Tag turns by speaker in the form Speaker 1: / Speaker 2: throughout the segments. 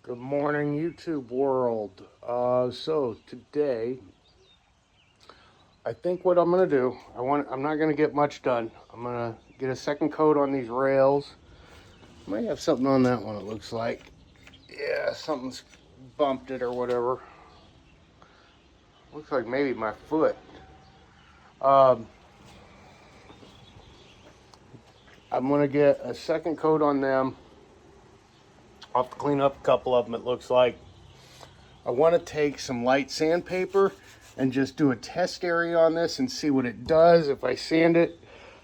Speaker 1: Good morning, YouTube world. So today, I think what I'm gonna do, I'm not gonna get much done. I'm gonna get a second coat on these rails. Might have something on that one. It looks like, yeah, something's bumped it or whatever. Looks like maybe my foot. Um, I'm gonna get a second coat on them. I'll have to clean up a couple of them. It looks like. I want to take some light sandpaper and just do a test area on this and see what it does. If I sand it,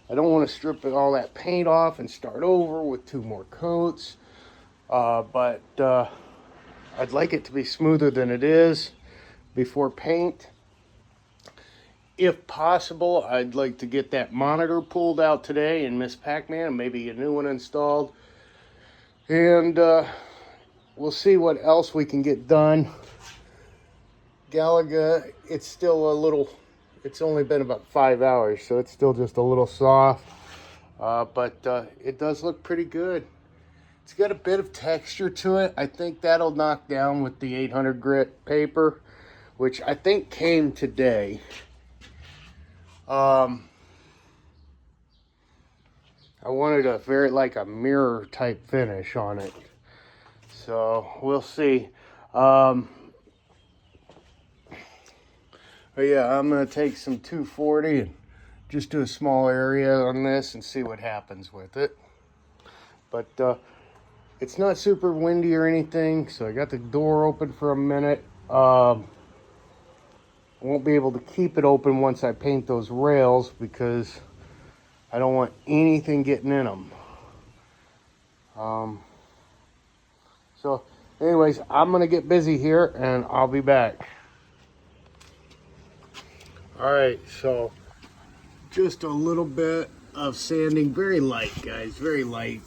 Speaker 1: I don't want to strip all that paint off and start over with two more coats. But I'd like it to be smoother than it is before paint. If possible, I'd like to get that monitor pulled out today in Miss Pac-Man and maybe a new one installed. And we'll see what else we can get done. Galaga, it's still a little, it's only been about 5 hours, so it's still just a little soft, but it does look pretty good. It's got a bit of texture to it. I think that'll knock down with the 800 grit paper, which I think came today. I wanted a like a mirror type finish on it, so we'll see. But yeah, I'm going to take some 240 and just do a small area on this and see what happens with it. But it's not super windy or anything, so I got the door open for a minute. I won't be able to keep it open once I paint those rails because I don't want anything getting in them. So anyways, I'm going to get busy here and I'll be back. All right, so just a little bit of sanding, very light, guys, very light.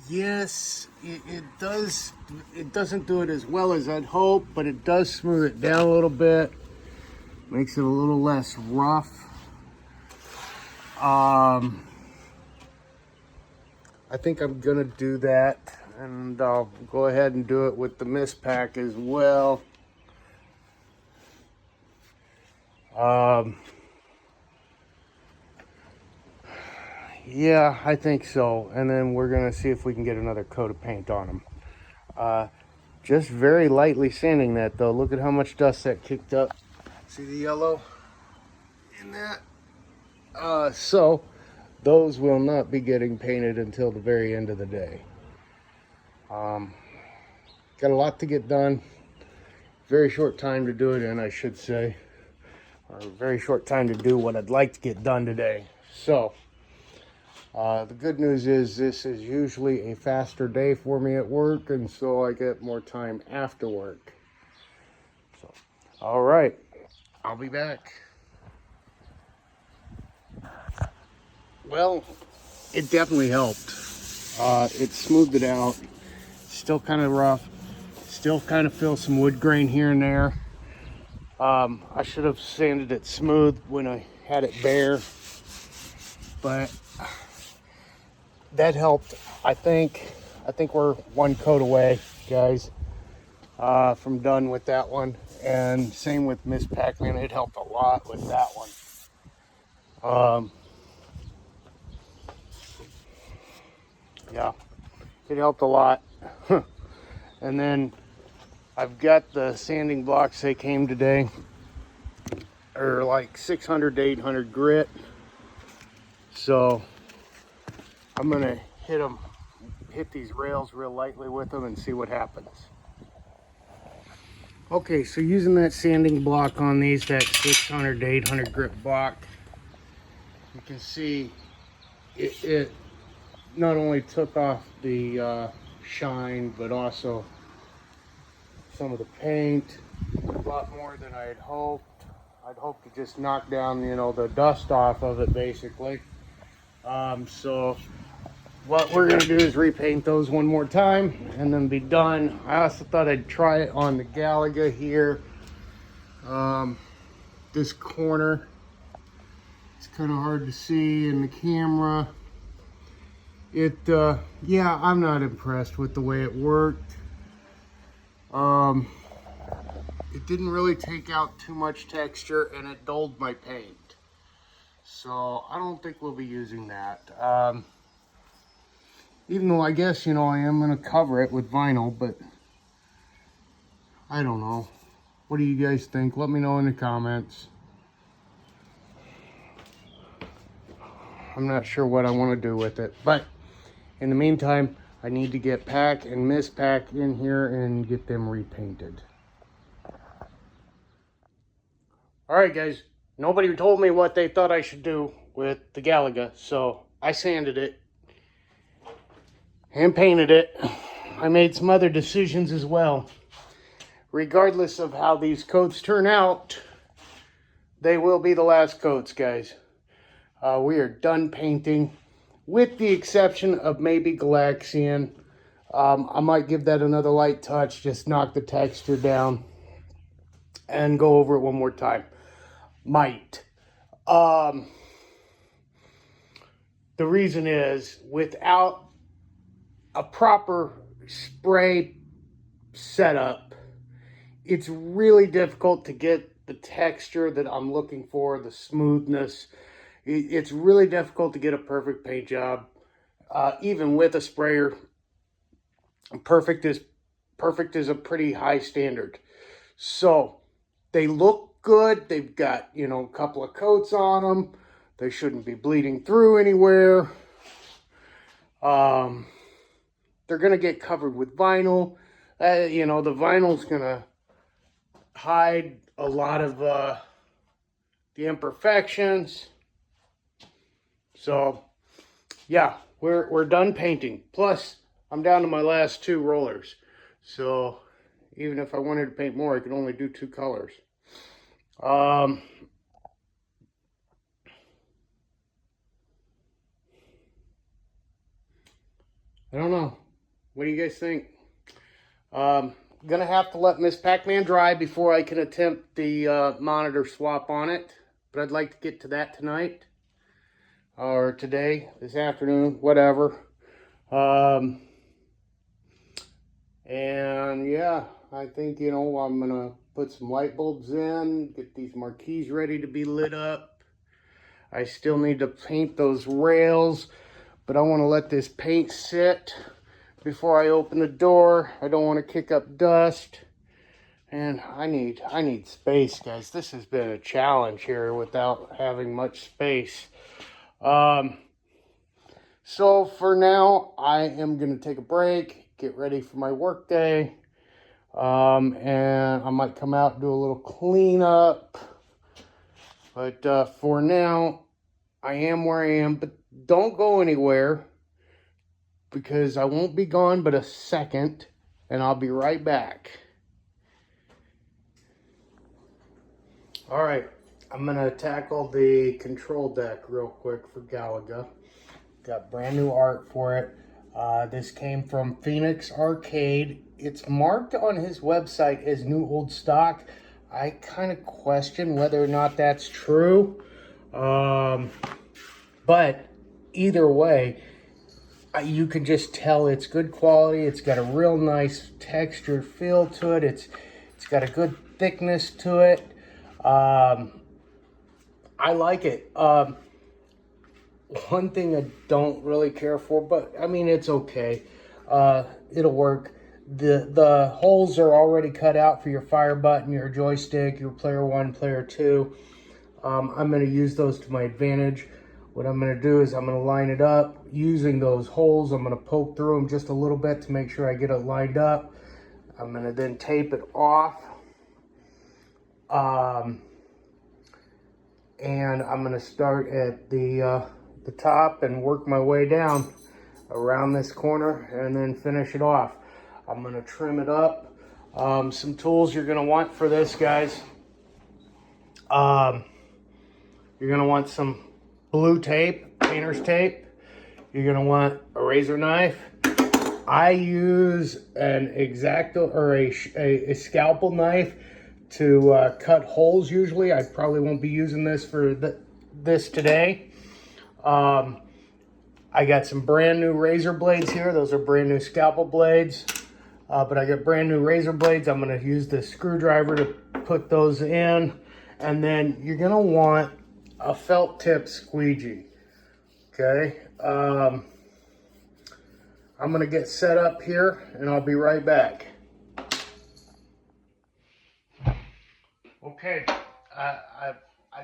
Speaker 1: Yes, it doesn't do it as well as I'd hope, but it does smooth it down a little bit, makes it a little less rough. I think I'm gonna do that, and I'll go ahead and do it with the mist pack as well. Yeah, I think so. And then we're gonna see if we can get another coat of paint on them. Just very lightly sanding that though. Look at how much dust that kicked up. See the yellow in that? So those will not be getting painted until the very end of the day. Got a lot to get done. Very short time to do it in, I should say. Or a very short time to do what I'd like to get done today. So the good news is this is usually a faster day for me at work, and so I get more time after work. So, all right, I'll be back. Well, it definitely helped. It smoothed it out. Still kind of rough. Still kind of feel some wood grain here and there. I should have sanded it smooth when I had it bare, but that helped. I think we're one coat away, guys, from done with that one. And same with Miss Pac-Man. It helped a lot with that one. Yeah, it helped a lot. And then I've got the sanding blocks. They came today. They're like 600 to 800 grit. So I'm gonna hit these rails real lightly with them and see what happens. Okay, so using that sanding block on these, that 600 to 800 grit block, you can see it not only took off the shine, but also some of the paint, a lot more than I had hoped. I'd hoped to just knock down, the dust off of it, basically. So what we're gonna do is repaint those one more time and then be done. I also thought I'd try it on the Galaga here. This corner, it's kind of hard to see in the camera. Yeah, I'm not impressed with the way it worked. It didn't really take out too much texture, and it dulled my paint. So I don't think we'll be using that. Even though I guess, you know, I am going to cover it with vinyl, but I don't know. What do you guys think? Let me know in the comments. I'm not sure what I want to do with it, but in the meantime, I need to get Pack and Miss Pack in here and get them repainted. All right, guys. Nobody told me what they thought I should do with the Galaga, so I sanded it and painted it. I made some other decisions as well. Regardless of how these coats turn out, they will be the last coats, guys. We are done painting, with the exception of maybe Galaxian. I might give that another light touch, just knock the texture down and go over it one more time. Might. The reason is, without a proper spray setup, it's really difficult to get the texture that I'm looking for, the smoothness. It's really difficult to get a perfect paint job, even with a sprayer. Perfect is a pretty high standard. So they look good. They've got, you know, a couple of coats on them. They shouldn't be bleeding through anywhere. They're gonna get covered with vinyl. You know, the vinyl's gonna hide a lot of the imperfections. So yeah, we're done painting. Plus, I'm down to my last 2 rollers. So even if I wanted to paint more, I could only do 2 colors. I don't know. What do you guys think? Gonna have to let Miss Pac-Man dry before I can attempt the monitor swap on it. But I'd like to get to that tonight. Or today, this afternoon, whatever. And yeah, I think, you know, I'm gonna put some light bulbs in, get these marquees ready to be lit up. I still need to paint those rails, but I want to let this paint sit before I open the door. I don't want to kick up dust. And I need space, guys. This has been a challenge here without having much space. So for now, I am going to take a break, get ready for my work day. And I might come out and do a little cleanup. But for now, I am where I am. But don't go anywhere, because I won't be gone but a second, and I'll be right back. All right, I'm going to tackle the control deck real quick for Galaga. Got brand new art for it. This came from Phoenix Arcade. It's marked on his website as new old stock. I kind of question whether or not that's true. But either way, you can just tell it's good quality. It's got a real nice textured feel to it. It's got a good thickness to it. I like it. One thing I don't really care for, but I mean, it's okay. It'll work. The holes are already cut out for your fire button, your joystick, your player 1, player 2. I'm going to use those to my advantage. What I'm going to do is I'm going to line it up using those holes. I'm going to poke through them just a little bit to make sure I get it lined up. I'm going to then tape it off. And I'm going to start at the top and work my way down around this corner and then finish it off. I'm going to trim it up. Some tools you're going to want for this, guys. You're going to want some blue tape, painter's tape. You're going to want a razor knife. I use an X-Acto or a scalpel knife to cut holes usually. I probably won't be using this for this today. I got some brand new razor blades here. Those are brand new scalpel blades. But I got brand new razor blades. I'm gonna use the screwdriver to put those in. And then you're gonna want a felt tip squeegee, okay? I'm gonna get set up here and I'll be right back. Okay, I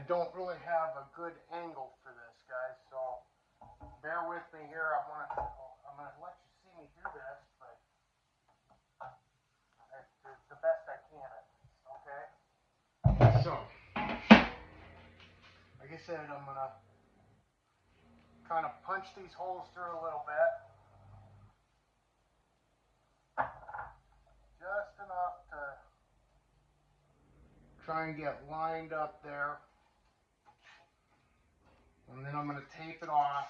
Speaker 1: don't really have a good angle for this, guys, so bear with me here. I'm gonna let you see me do this, but it's the best I can at least, okay? So, like I said, I'm gonna kind of punch these holes through a little bit. Just enough to try and get lined up there. And then I'm going to tape it off.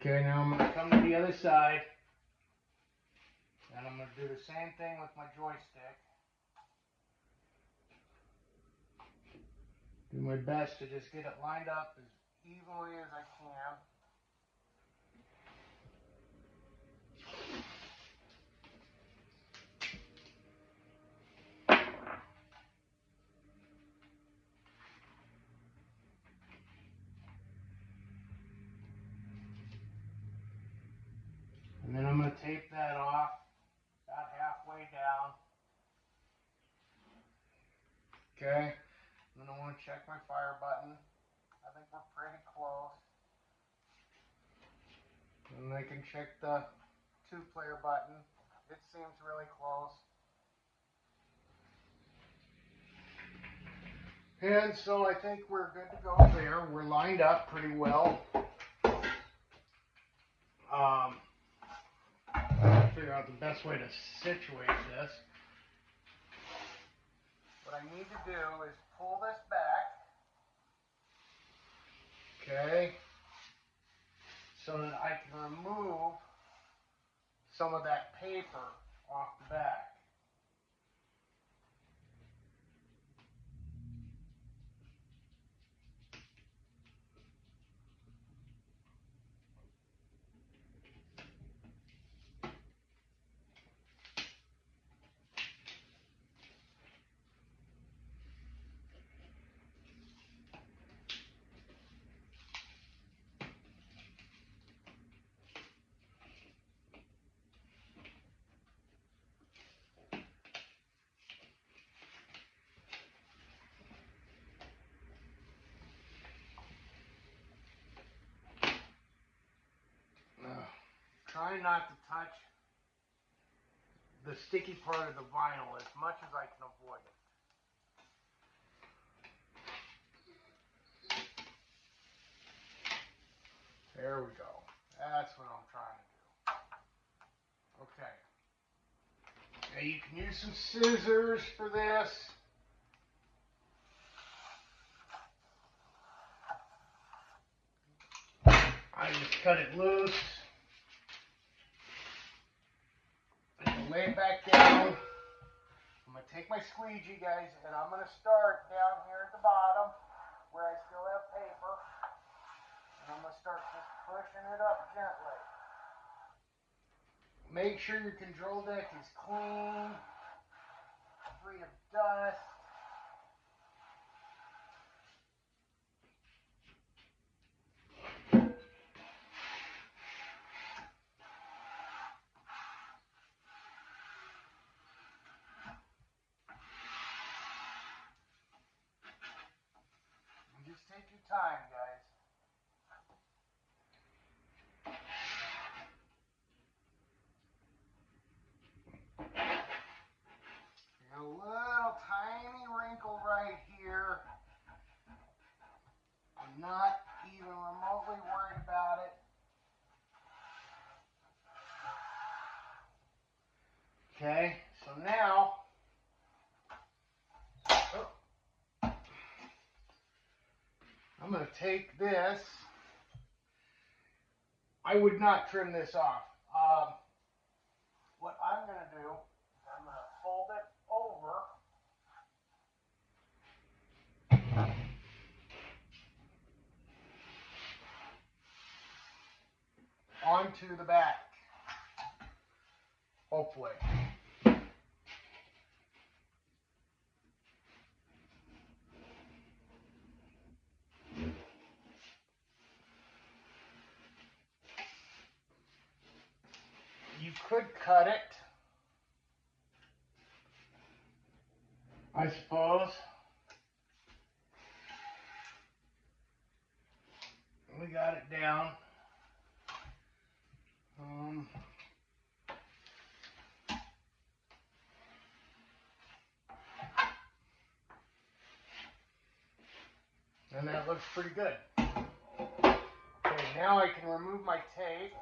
Speaker 1: Okay, now I'm going to come to the other side. And I'm going to do the same thing with my joystick. Do my best to just get it lined up as evenly as I can. And then I'm going to tape that off about halfway down. Okay, and then I want to check my fire button. I think we're pretty close. And I can check the 2-player button. It seems really close. And so I think we're good to go there. We're lined up pretty well. Figure out the best way to situate this. What I need to do is pull this back, okay, so that I can remove some of that paper off the back. Try not to touch the sticky part of the vinyl as much as I can avoid it. There we go. That's what I'm trying to do. Okay. Now you can use some scissors for this. I just cut it loose. Lay it back down. I'm going to take my squeegee, guys, and I'm going to start down here at the bottom where I still have paper. And I'm going to start just pushing it up gently. Make sure your control deck is clean, free of dust. Just take your time, guys. Got a little tiny Okay, so now I'm going to take this. I would not trim this off. What I'm going to do, I'm going to fold it over onto the back, hopefully. You could cut it, I suppose. We got it down. And that looks pretty good. Okay, now I can remove my tape.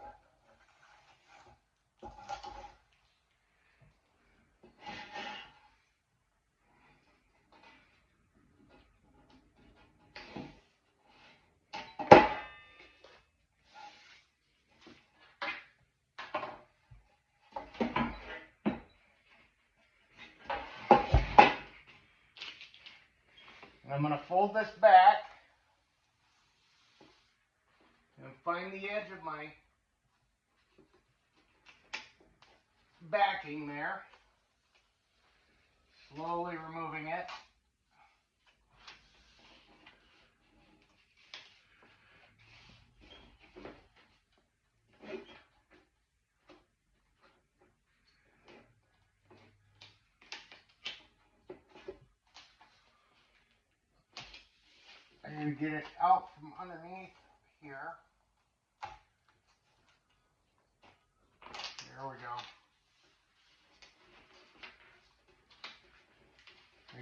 Speaker 1: And I'm going to fold this back and find the edge of my backing there. Slowly removing it. I'm going to get it out from underneath here. There we go.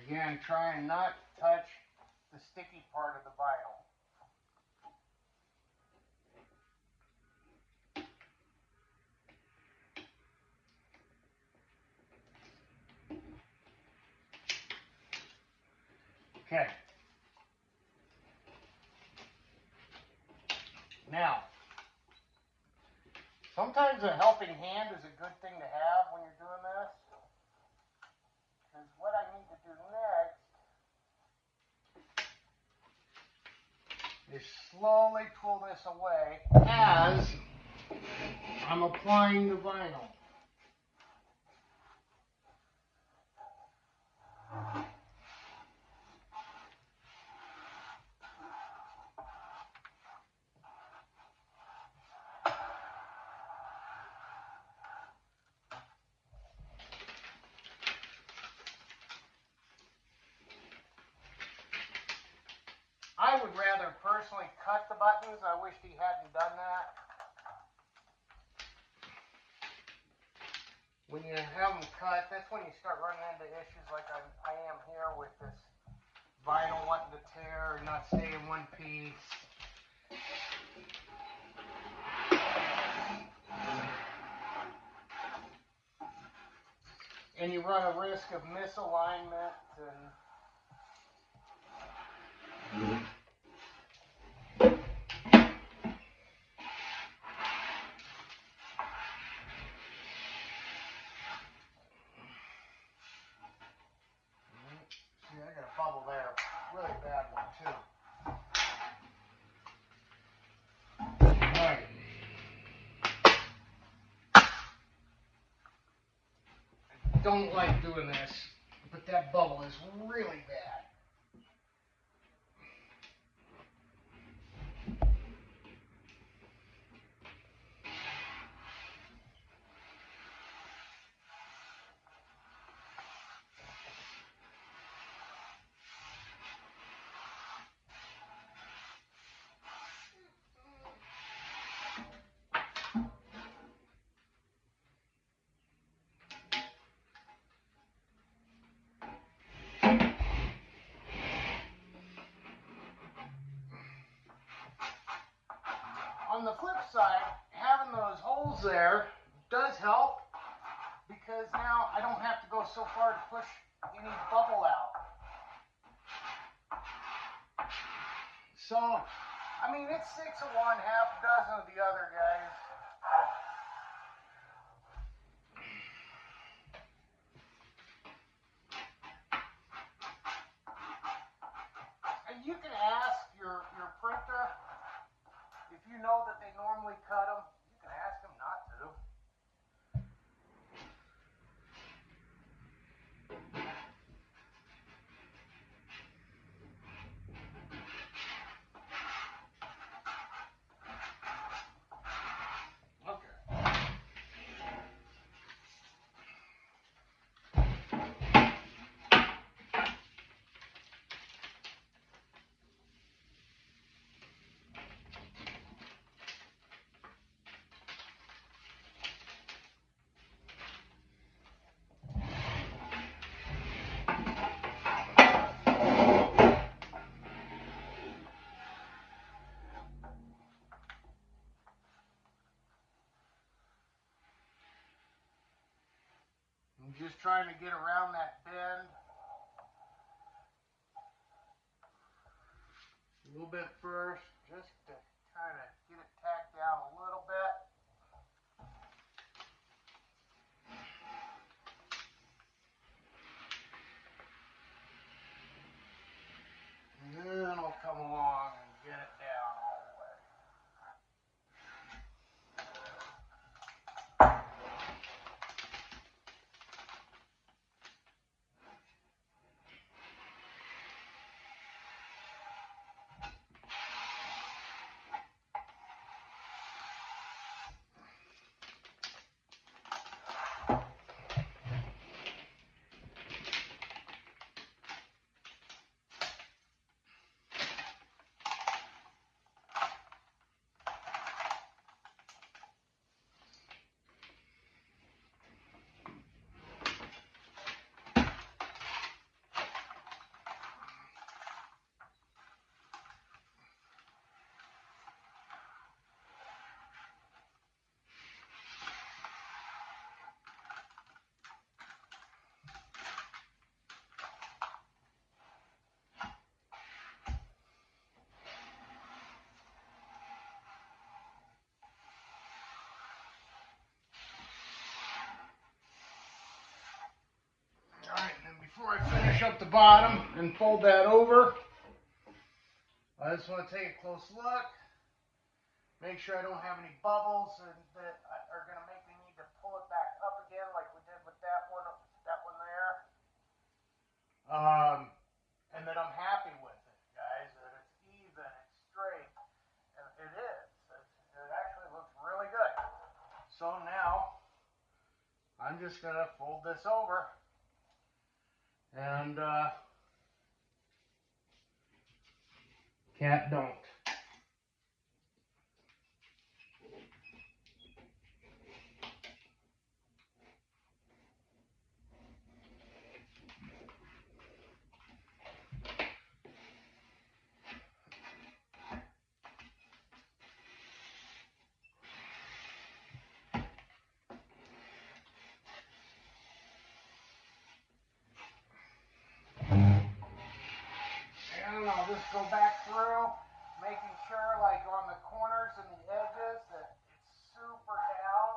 Speaker 1: Again, try and not touch the sticky part of the vinyl. Okay. Now, sometimes a helping hand is a good thing to have when you're doing this. Because what I need to do next is slowly pull this away as I'm applying the vinyl. I would rather personally cut the buttons. I wish he hadn't done that. When you have them cut, that's when you start running into issues like I am here with this vinyl wanting to tear and not stay in one piece. And you run a risk of misalignment and see, I got a bubble there. Really bad one too. Alright. I don't like doing this, but that bubble is really bad. On the flip side, having those holes there does help because is now I don't have to go so far to push any bubble out. So, I mean, it's 6 of one, half a dozen of the other, guys. And you can ask your printer, if you know that they normally cut them, you can ask them not to. I'm just trying to get around that bend a little bit first, just to kind of get it tacked down a little bit. And then I'll come along and get it down all the way. Alright, and then before I finish up the bottom and fold that over, I just want to take a close look, make sure I don't have any bubbles that are going to make me need to pull it back up again like we did with that one there. And that I'm happy with it, guys, that it's even, it's straight, and it is. It actually looks really good. So now, I'm just going to fold this over. And cat don't. And I'll just go back through, making sure, like on the corners and the edges, that it's super down.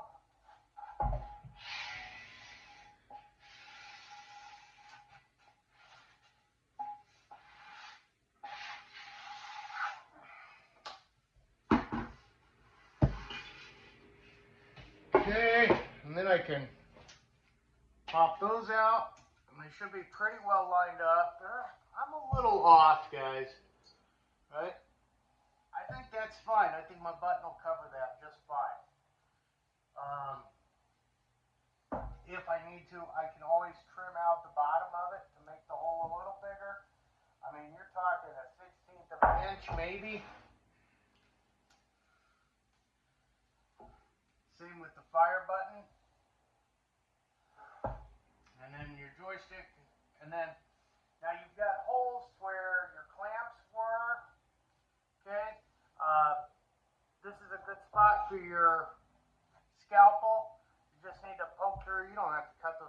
Speaker 1: Okay, and then I can pop those out, and they should be pretty well lined up. I'm a little off, guys, right? I think that's fine. I think my button will cover that just fine. If I need to, I can always trim out the bottom of it to make the hole a little bigger. I mean, you're talking a 1/16 of an inch, maybe. Same with the fire button. And then your joystick. And then, now you've got holes where your clamps were. Okay. This is a good spot for your scalpel. You just need to poke through. You don't have to cut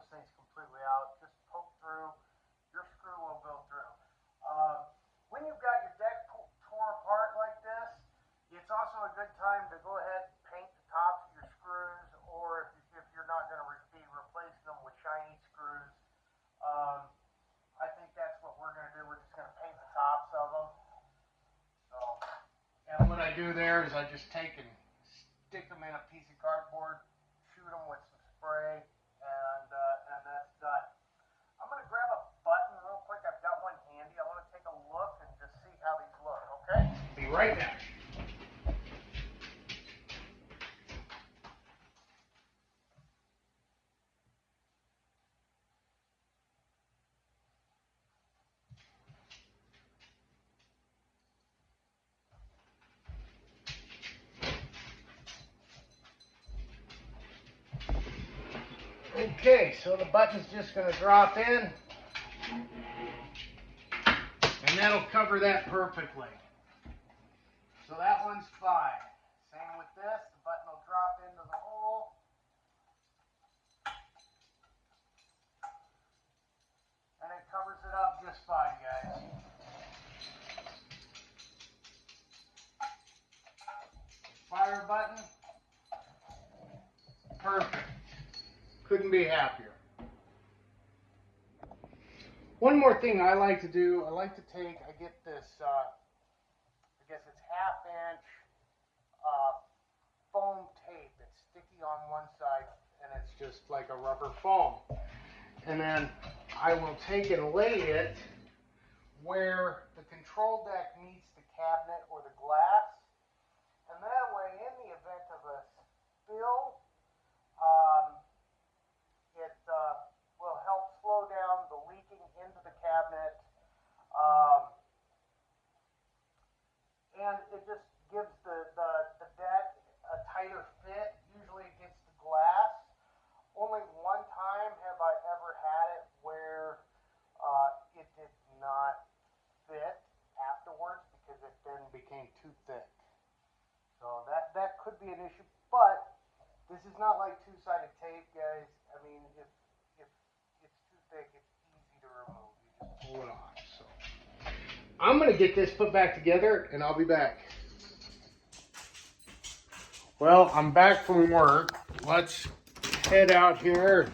Speaker 1: do there is I just take and stick them in a piece of cardboard, shoot them with some spray, and that's done. I'm going to grab a button real quick. I've got one handy. I want to take a look and just see how these look, okay? Be right back. Okay, so the button's just going to drop in, and that'll cover that perfectly. So that one's fine. Same with this, the button will drop into the hole. And it covers it up just fine, guys. Fire button, perfect. Couldn't be happier. One more thing I like to do, I get this, I guess it's 1/2 inch foam tape. It's sticky on one side and it's just like a rubber foam. And then I will take and lay it where the control deck meets the cabinet or the glass. And that way, in the event of a spill, it will help slow down the leaking into the cabinet. And it just gives the deck a tighter fit, usually against the glass. Only one time have I ever had it where it did not fit afterwards because it then became too thick. So that could be an issue, but this is not like two-sided tape, guys. I mean, if it's too thick, it's easy to remove. You just pull it off. So I'm going to get this put back together, and I'll be back. Well, I'm back from work. Let's head out here,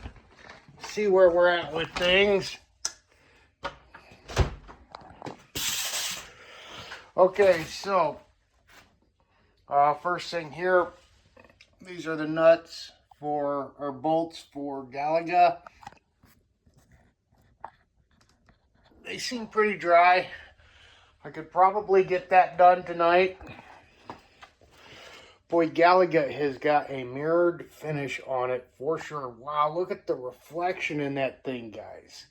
Speaker 1: see where we're at with things. Okay, so first thing here, these are the nuts or bolts for Galaga. They seem pretty dry. I could probably get that done tonight. Boy, Galaga has got a mirrored finish on it for sure. Wow, look at the reflection in that thing, guys.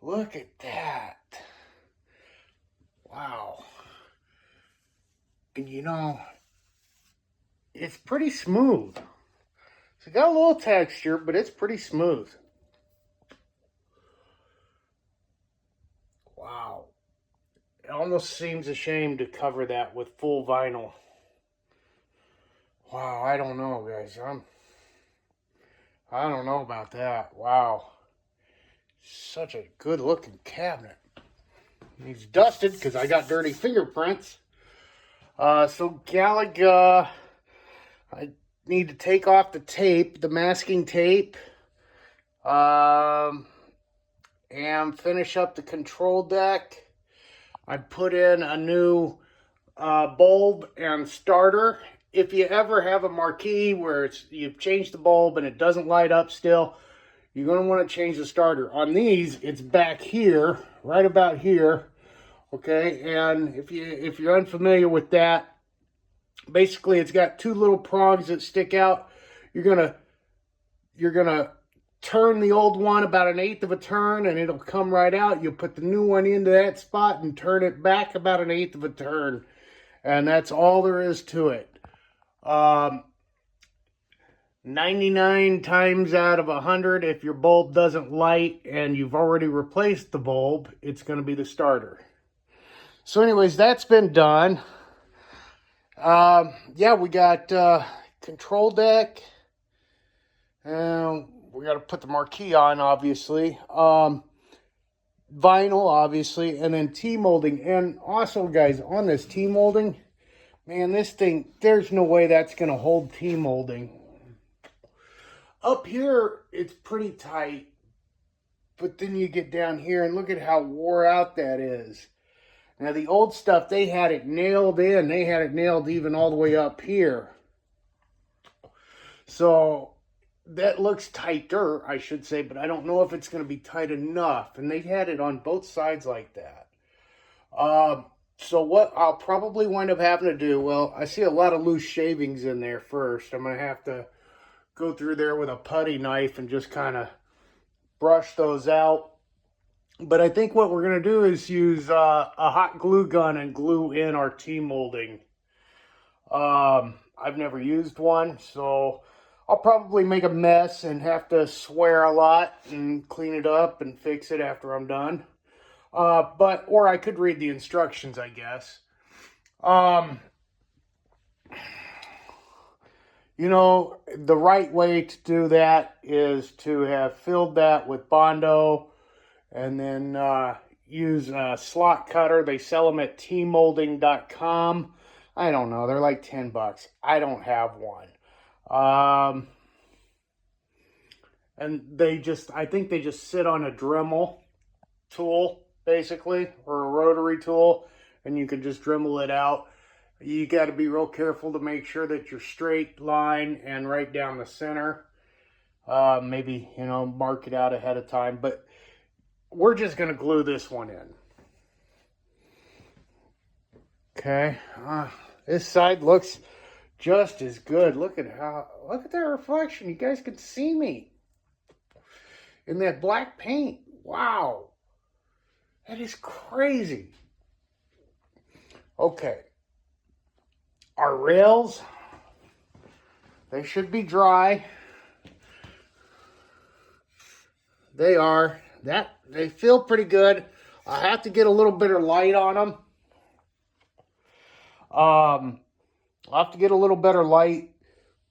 Speaker 1: Look at that. Wow. And you know, it's pretty smooth. So it got a little texture, but it's pretty smooth. Wow. It almost seems a shame to cover that with full vinyl. Wow, I don't know, guys. I don't know about that. Wow. Such a good looking cabinet. Needs dusted because I got dirty fingerprints. So Galaga, I need to take off the tape, the masking tape, and finish up the control deck. I put in a new bulb and starter. If you ever have a marquee where you've changed the bulb and it doesn't light up still, you're going to want to change the starter. On these, it's back here, right about here. Okay, and if you're unfamiliar with that, basically it's got two little prongs that stick out. You're gonna turn the old one about 1/8 of a turn, and it'll come right out. You'll put the new one into that spot and turn it back about 1/8 of a turn, and that's all there is to it. 99 times out of 100, if your bulb doesn't light and you've already replaced the bulb, it's going to be the starter. So anyways, that's been done. Yeah, we got control deck. We got to put the marquee on, obviously. Vinyl, obviously, and then T-molding. And also, guys, on this T-molding, man, this thing, there's no way that's going to hold T-molding. Up here, it's pretty tight. But then you get down here and look at how wore out that is. Now the old stuff, they had it nailed in. They had it nailed even all the way up here. So that looks tighter, I should say, but I don't know if it's going to be tight enough. And they had it on both sides like that. So what I'll probably wind up having to do, well, I see a lot of loose shavings in there first. I'm going to have to go through there with a putty knife and just kind of brush those out. But I think what we're going to do is use a hot glue gun and glue in our T-molding. I've never used one, so I'll probably make a mess and have to swear a lot and clean it up and fix it after I'm done. Or I could read the instructions, I guess. You know, the right way to do that is to have filled that with Bondo and then use a slot cutter. They sell them at tmolding.com. I don't know. They're like $10. I don't have one. And I think they just sit on a Dremel tool, basically, or a rotary tool, and you can just Dremel it out. You got to be real careful to make sure that you're straight line and right down the center. Maybe, mark it out ahead of time, but we're just going to glue this one in. Okay, this side looks just as good. Look at that reflection. You guys can see me in that black paint. Wow. That is crazy. Okay. Our rails, they should be dry. They are. They feel pretty good. I have to get a little bit of light on them. I'll have to get a little better light,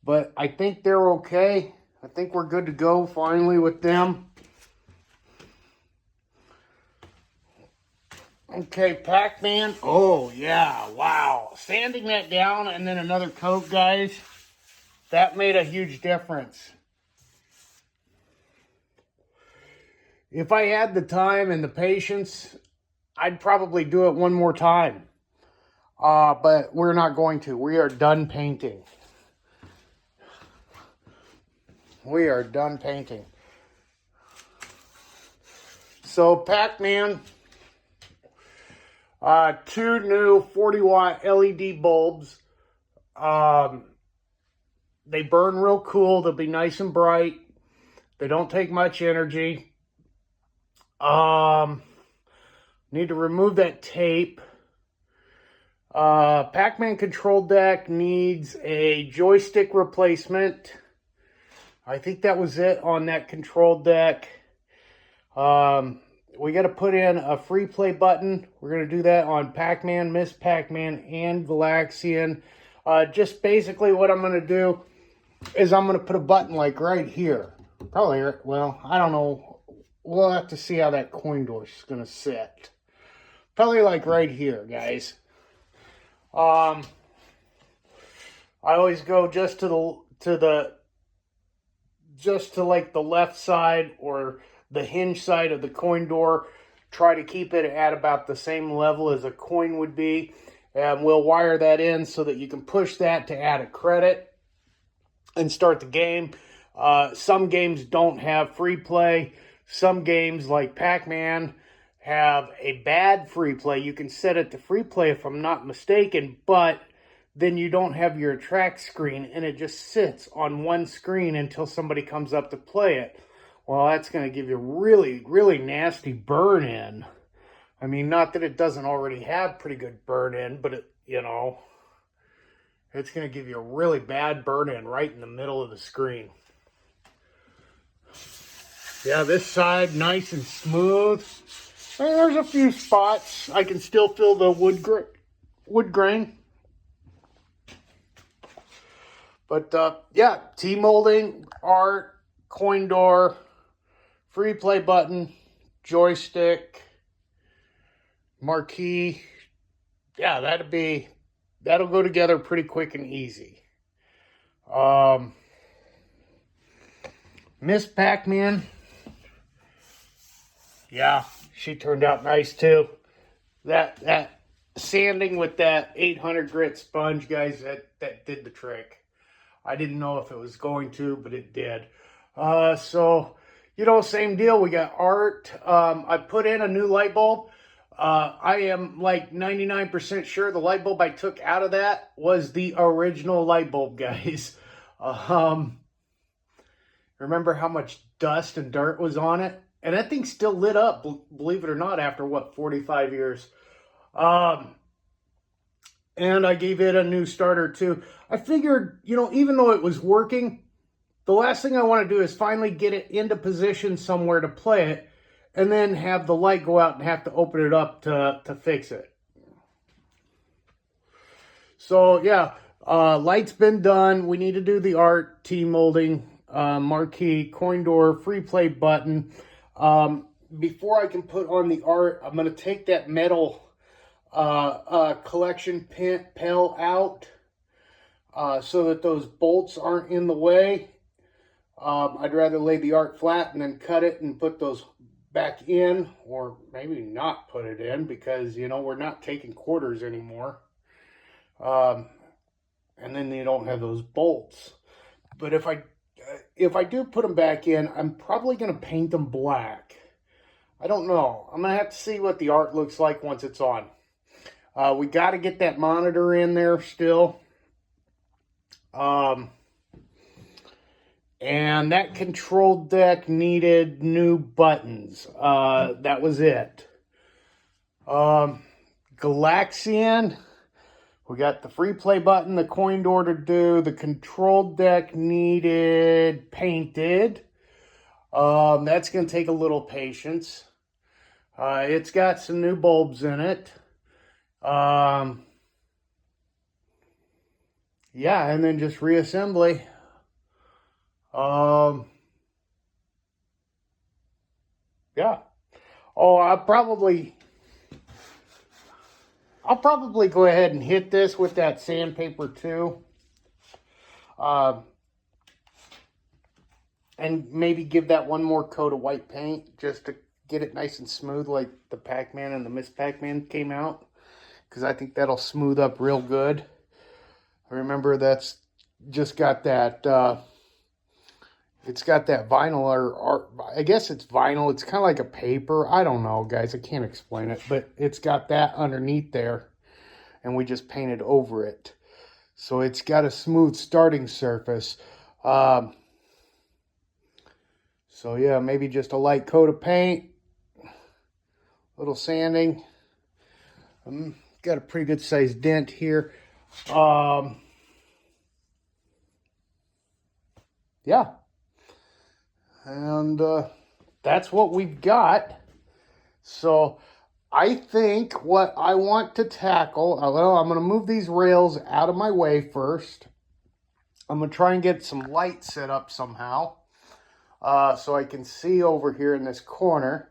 Speaker 1: but I think they're okay. I think we're good to go finally with them. Okay, Pac-Man. Oh, yeah, wow. Sanding that down and then another coat, guys, that made a huge difference. If I had the time and the patience, I'd probably do it one more time. But we're not going to. We are done painting. We are done painting. So, Pac-Man, 2 new 40-watt LED bulbs. They burn real cool. They'll be nice and bright. They don't take much energy. Need to remove that tape. Pac-Man control deck needs a joystick replacement. I think that was it on that control deck. We got to put in a free play button. We're going to do that on Pac-Man, Miss Pac-Man, and Galaxian. Just basically what I'm going to do is I'm going to put a button like right here. Probably, well, I don't know. We'll have to see how that coin door is going to sit. Probably like right here, guys. I always go just to like the left side or the hinge side of the coin door. Try to keep it at about the same level as a coin would be. And we'll wire that in so that you can push that to add a credit and start the game. Some games don't have free play. Some games like Pac-Man have a bad free play. You can set it to free play if I'm not mistaken, but then you don't have your attract screen and it just sits on one screen until somebody comes up to play it. Well, that's going to give you really, really nasty burn in. I mean, not that it doesn't already have pretty good burn in, but it's going to give you a really bad burn in right in the middle of the screen. Yeah, this side nice and smooth. There's a few spots. I can still feel the wood grain. But yeah, T-molding, art, coin door, free play button, joystick, marquee. Yeah, that'll go together pretty quick and easy. Miss Pac-Man. Yeah, she turned out nice too. That sanding with that 800 grit sponge, guys, that did the trick. I didn't know if it was going to, but it did. So, you know, same deal. We got art. I put in a new light bulb. I am like 99% sure the light bulb I took out of that was the original light bulb, guys. Remember how much dust and dirt was on it? And that thing still lit up, believe it or not, after what, 45 years. And I gave it a new starter too. I figured, you know, even though it was working, the last thing I want to do is finally get it into position somewhere to play it, and then have the light go out and have to open it up to fix it. So yeah, light's been done. We need to do the art, T-molding, marquee, coin door, free play button. Before I can put on the art, I'm going to take that metal collection pin pail out so that those bolts aren't in the way. I'd rather lay the art flat and then cut it and put those back in, or maybe not put it in, because, you know, we're not taking quarters anymore. And then you don't have those bolts. But if I do put them back in, I'm probably going to paint them black. I don't know. I'm going to have to see what the art looks like once it's on. We got to get that monitor in there still. And that control deck needed new buttons. That was it. Galaxian. We got the free play button, the coin door to do. The control deck needed painted. That's going to take a little patience. It's got some new bulbs in it. Yeah, and then just reassembly. Yeah. Oh, I'll probably go ahead and hit this with that sandpaper too. And maybe give that one more coat of white paint just to get it nice and smooth, like the Pac-Man and the Miss Pac-Man came out. Because I think that'll smooth up real good. Remember, that's just got that, it's got that vinyl, or I guess it's vinyl. It's kind of like a paper. I don't know, guys. I can't explain it. But it's got that underneath there. And we just painted over it. So it's got a smooth starting surface. So yeah, maybe just a light coat of paint. A little sanding. Got a pretty good sized dent here. Yeah. And that's what we've got. So I think what I want to tackle, well, I'm going to move these rails out of my way first. I'm going to try and get some light set up somehow so I can see over here in this corner.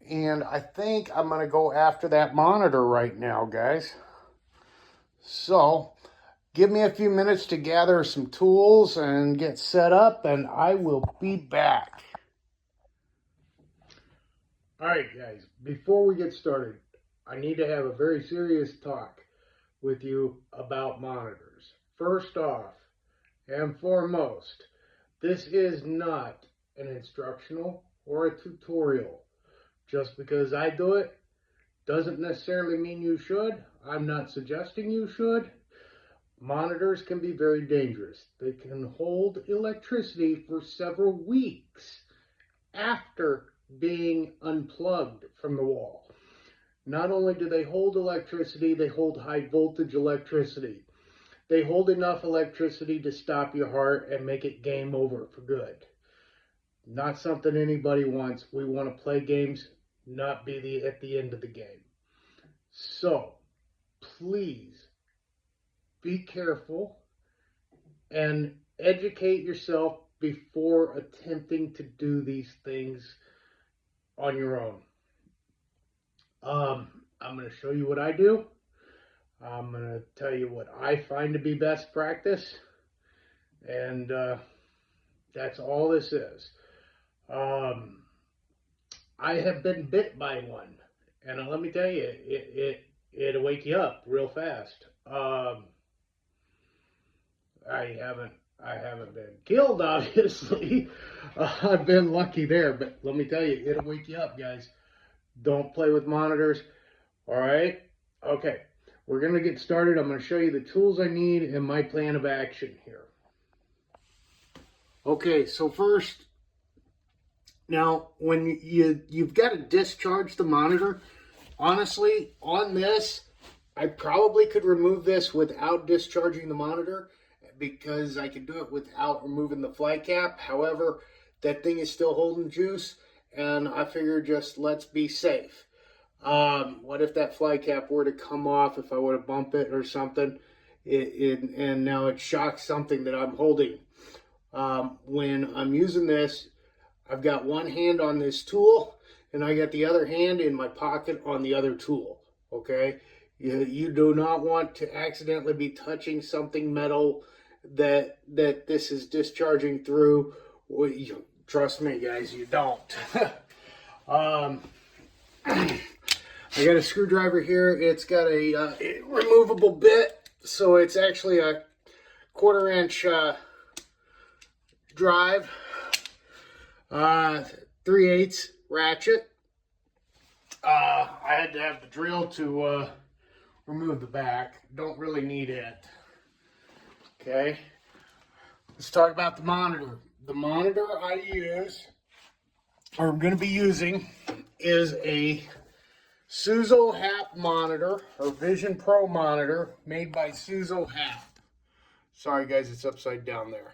Speaker 1: And I think I'm going to go after that monitor right now, guys. So give me a few minutes to gather some tools and get set up, and I will be back. All right, guys, before we get started, I need to have a very serious talk with you about monitors. First off and foremost, this is not an instructional or a tutorial. Just because I do it doesn't necessarily mean you should. I'm not suggesting you should. Monitors can be very dangerous. They can hold electricity for several weeks after being unplugged from the wall. Not only do they hold electricity, they hold high voltage electricity. They hold enough electricity to stop your heart and make it game over for good. Not something anybody wants. We want to play games, not be at the end of the game. So, please be careful and educate yourself before attempting to do these things on your own. I'm going to show you what I do. I'm going to tell you what I find to be best practice. And that's all this is. I have been bit by one, and let me tell you, it'll wake you up real fast. I haven't been killed, obviously. I've been lucky there, but let me tell you, it'll wake you up, guys. Don't play with monitors. All right? Okay. We're going to get started. I'm going to show you the tools I need and my plan of action here. Okay, so first, now when you've got to discharge the monitor, honestly, on this, I probably could remove this without discharging the monitor because I could do it without removing the fly cap. However, that thing is still holding juice, and I figured just let's be safe. What if that fly cap were to come off, if I were to bump it or something, and now it shocks something that I'm holding. When I'm using this, I've got one hand on this tool, and I got the other hand in my pocket on the other tool, okay? You do not want to accidentally be touching something metal that this is discharging through. Trust me, guys, you don't. I got a screwdriver here. It's got a removable bit, so it's actually a 1/4 inch drive, 3/8 ratchet. I had to have the drill to remove the back. Don't really need it. Okay, let's talk about the monitor. The monitor I use, or I'm going to be using, is a Suzo Hap monitor, or Vision Pro monitor, made by Suzo Hap. Sorry guys, it's upside down there.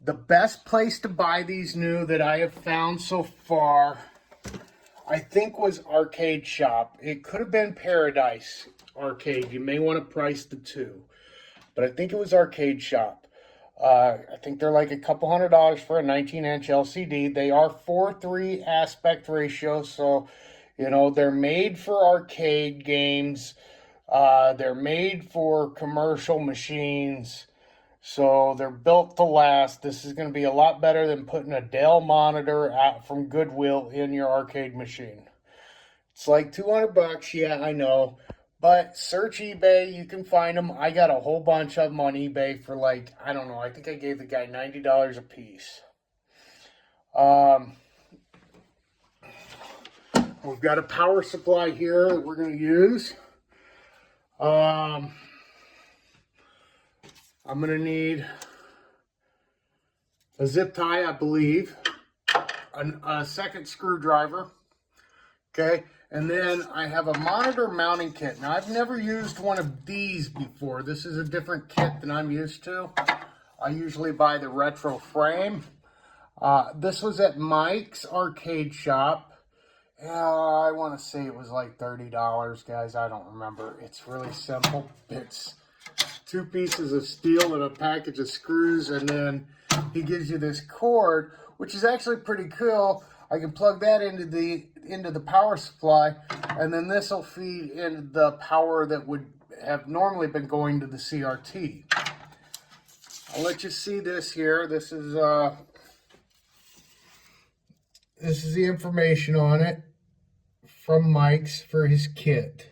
Speaker 1: The best place to buy these new that I have found so far, I think, was Arcade Shop. It could have been Paradise Arcade. You may want to price the two, but I think it was Arcade Shop. I think they're like a couple $100 for a 19-inch LCD. They are 4:3 aspect ratio, so you know they're made for arcade games. They're made for commercial machines, so they're built to last. This is going to be a lot better than putting a Dell monitor out from Goodwill in your arcade machine. It's like $200, yeah, I know. But search eBay, you can find them. I got a whole bunch of them on eBay for like, I don't know, I think I gave the guy $90 a piece. We've got a power supply here that we're going to use. I'm going to need a zip tie, I believe, a second screwdriver, okay, and then I have a monitor mounting kit. Now, I've never used one of these before. This is a different kit than I'm used to. I usually buy the retro frame. This was at Mike's Arcade Shop. I want to say it was like $30, guys. I don't remember. It's really simple. It's 2 pieces of steel and a package of screws, and then he gives you this cord, which is actually pretty cool. I can plug that into the power supply, and then this will feed into the power that would have normally been going to the CRT. I'll let you see this here. This is the information on it from Mike's for his kit.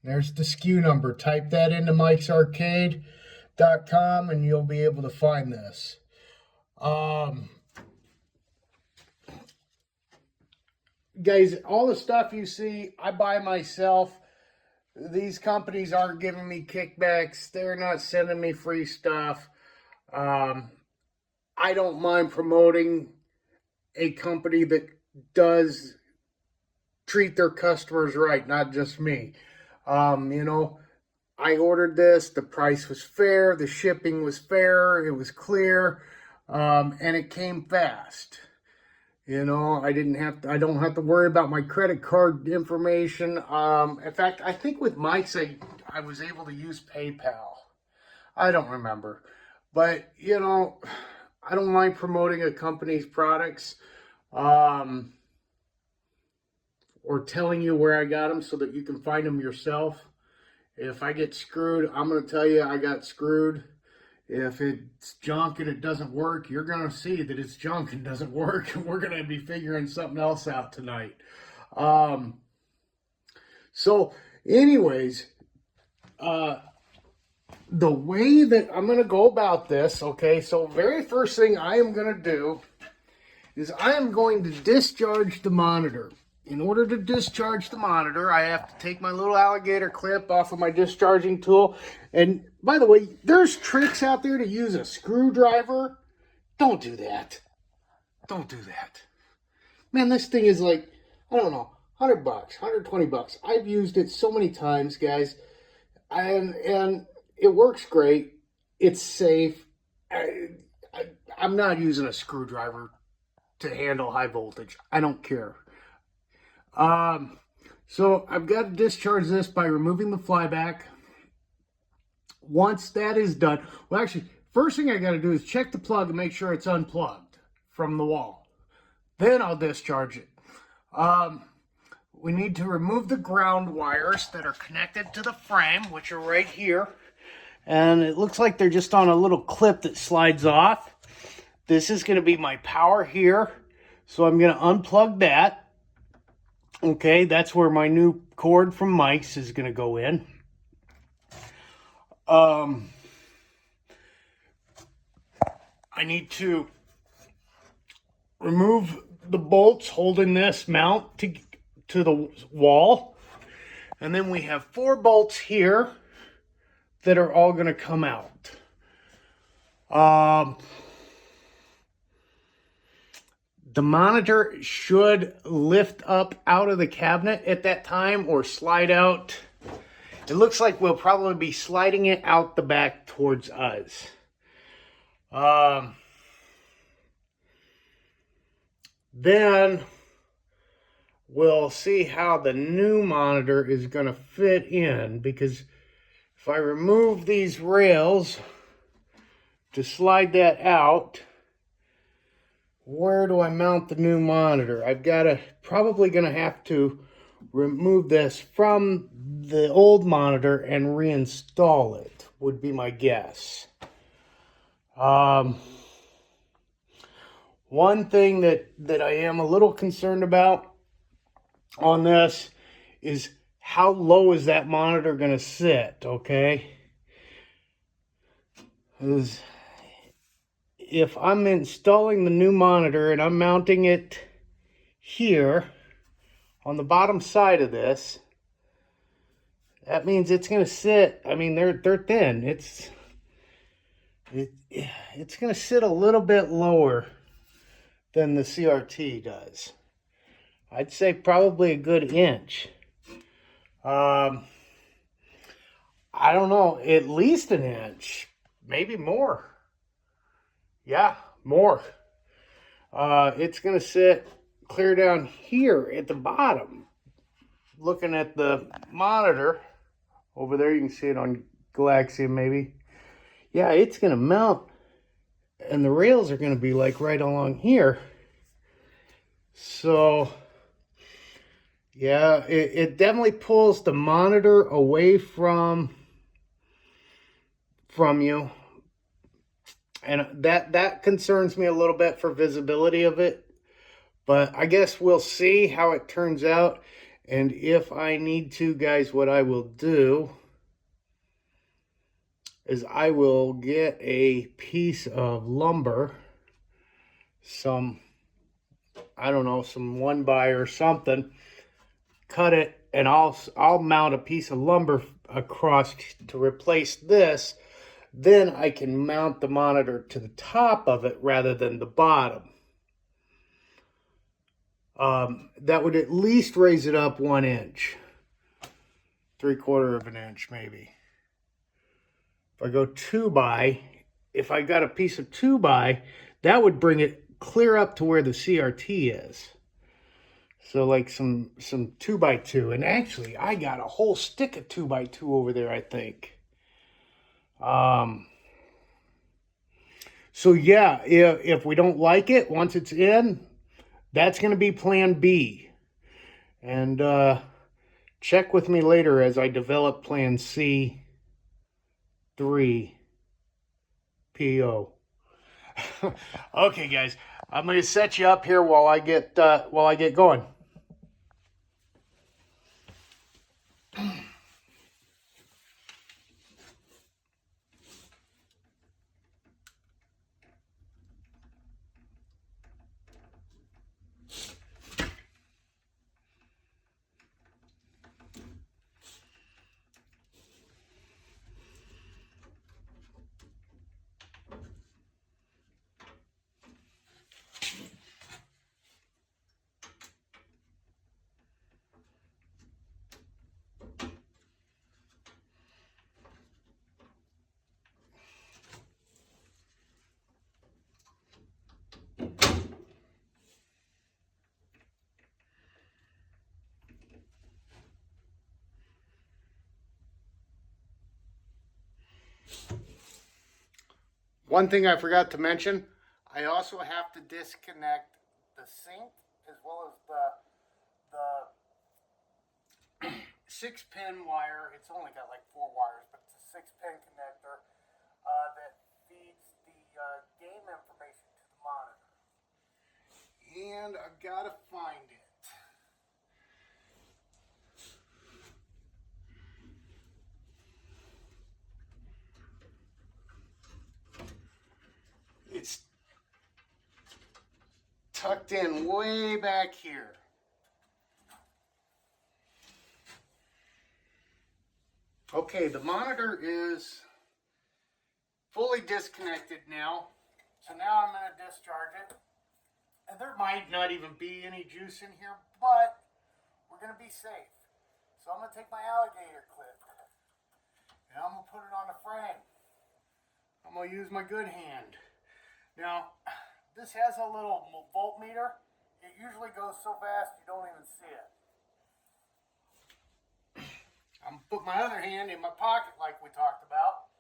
Speaker 1: There's the SKU number. Type that into mikesarcade.com and you'll be able to find this. Guys, all the stuff you see, I buy myself. These companies aren't giving me kickbacks. They're not sending me free stuff. I don't mind promoting a company that does treat their customers right, not just me. You know, I ordered this, the price was fair, the shipping was fair, it was clear, and it came fast. You know, I don't have to worry about my credit card information. In fact, I think with Mike's, I was able to use PayPal. I don't remember. But, you know, I don't mind promoting a company's products, or telling you where I got them so that you can find them yourself. If I get screwed, I'm going to tell you I got screwed. If it's junk and it doesn't work, you're going to see that it's junk and doesn't work. And we're going to be figuring something else out tonight. So anyways, the way that I'm going to go about this, okay, so very first thing I am going to do is I am going to discharge the monitor. In order to discharge the monitor, I have to take my little alligator clip off of my discharging tool. And by the way, there's tricks out there to use a screwdriver. Don't do that. Don't do that. Man, this thing is like, I don't know, 100 bucks, 120 bucks. I've used it so many times, guys. And it works great. It's safe. I'm not using a screwdriver to handle high voltage. I don't care. So I've got to discharge this by removing the flyback. Once that is done, well, actually, first thing I got to do is check the plug and make sure it's unplugged from the wall. Then I'll discharge it. We need to remove the ground wires that are connected to the frame, which are right here. And it looks like they're just on a little clip that slides off. This is going to be my power here. So I'm going to unplug that. Okay, that's where my new cord from Mike's is going to go in. I need to remove the bolts holding this mount to the wall. And then we have 4 bolts here that are all going to come out. The monitor should lift up out of the cabinet at that time or slide out. It looks like we'll probably be sliding it out the back towards us. Then we'll see how the new monitor is going to fit in, because if I remove these rails to slide that out, where do I mount the new monitor? I've got to, probably going to have to remove this from the old monitor and reinstall it, would be my guess. One thing that I am a little concerned about on this is how low is that monitor going to sit, okay? Because if I'm installing the new monitor and I'm mounting it here on the bottom side of this, that means it's going to sit, I mean, they're thin. It's going to sit a little bit lower than the CRT does. I'd say probably a good inch. I don't know, at least an inch, maybe more. Yeah, more. It's going to sit clear down here at the bottom. Looking at the monitor over there, you can see it on Galaxian maybe. Yeah, it's going to mount, and the rails are going to be like right along here. So, yeah, it definitely pulls the monitor away from you. And that concerns me a little bit for visibility of it. But I guess we'll see how it turns out. And if I need to, guys, what I will do is I will get a piece of lumber. Some, I don't know, some 1x or something. Cut it, and I'll mount a piece of lumber across to replace this. Then I can mount the monitor to the top of it rather than the bottom. That would at least raise it up 1 inch. 3/4 of an inch maybe. If I go 2x, if I got a piece of 2x, that would bring it clear up to where the CRT is. So like some 2x2. And actually, I got a whole stick of 2x2 over there, I think. So yeah, if we don't like it once it's in, that's going to be plan B. And check with me later as I develop plan C, 3, PO. Okay, guys, I'm going to set you up here while I get going. One thing I forgot to mention, I also have to disconnect the sink as well as the 6-pin wire. It's only got like 4 wires, but it's a 6-pin connector that feeds the game information to the monitor. And I've got to find it. It's tucked in way back here. Okay, the monitor is fully disconnected now. So now I'm going to discharge it. And there might not even be any juice in here, but we're going to be safe. So I'm going to take my alligator clip and I'm going to put it on the frame. I'm going to use my good hand. Now, this has a little voltmeter. It usually goes so fast you don't even see it. I'm going to put my other hand in my pocket like we talked about.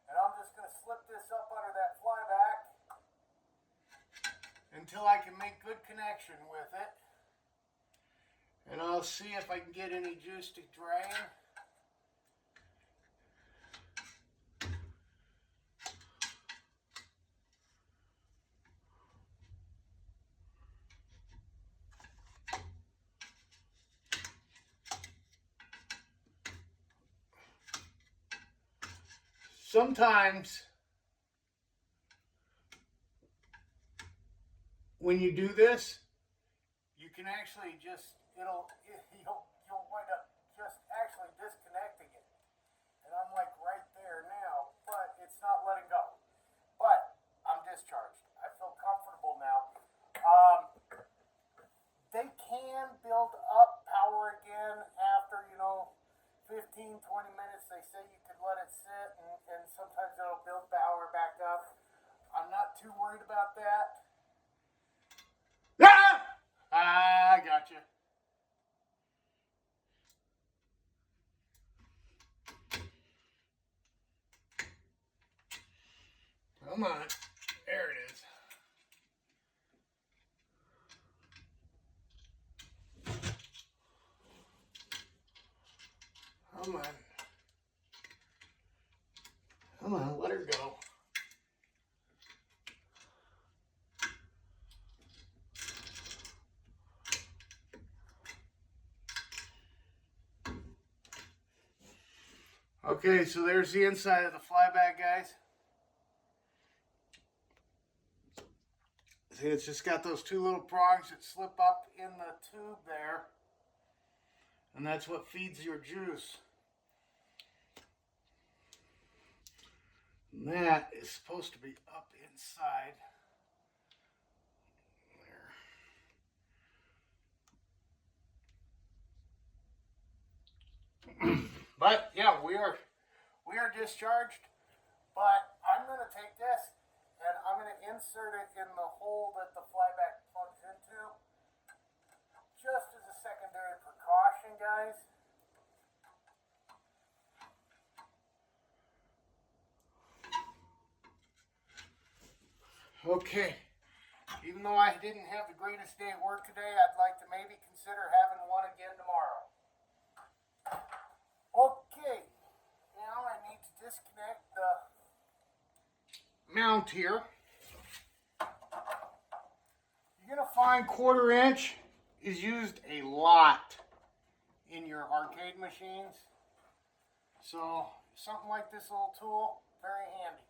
Speaker 1: And I'm just going to slip this up under that flyback until I can make good connection with it. And I'll see if I can get any juice to drain. Sometimes when you do this, you can actually just, you'll wind up just actually disconnecting it. And I'm like right there now, but it's not letting go. But I'm discharged. I feel comfortable now. They can build up power again after, 15, 20 minutes. They say you could let it sit and sometimes it'll build power back up. I'm not too worried about that. I gotcha. Come on. There it is. Come on. Come on, let her go. Okay, so there's the inside of the flyback, guys. See, it's just got those 2 little prongs that slip up in the tube there. And that's what feeds your juice. And that is supposed to be up inside. There. But yeah, we are discharged. But I'm going to take this and I'm going to insert it in the hole that the flyback plugs into, just as a secondary precaution, guys. Okay, even though I didn't have the greatest day at work today, I'd like to maybe consider having one again tomorrow. Okay, now I need to disconnect the mount here. You're going to find 1/4 inch is used a lot in your arcade machines. So something like this little tool, very handy.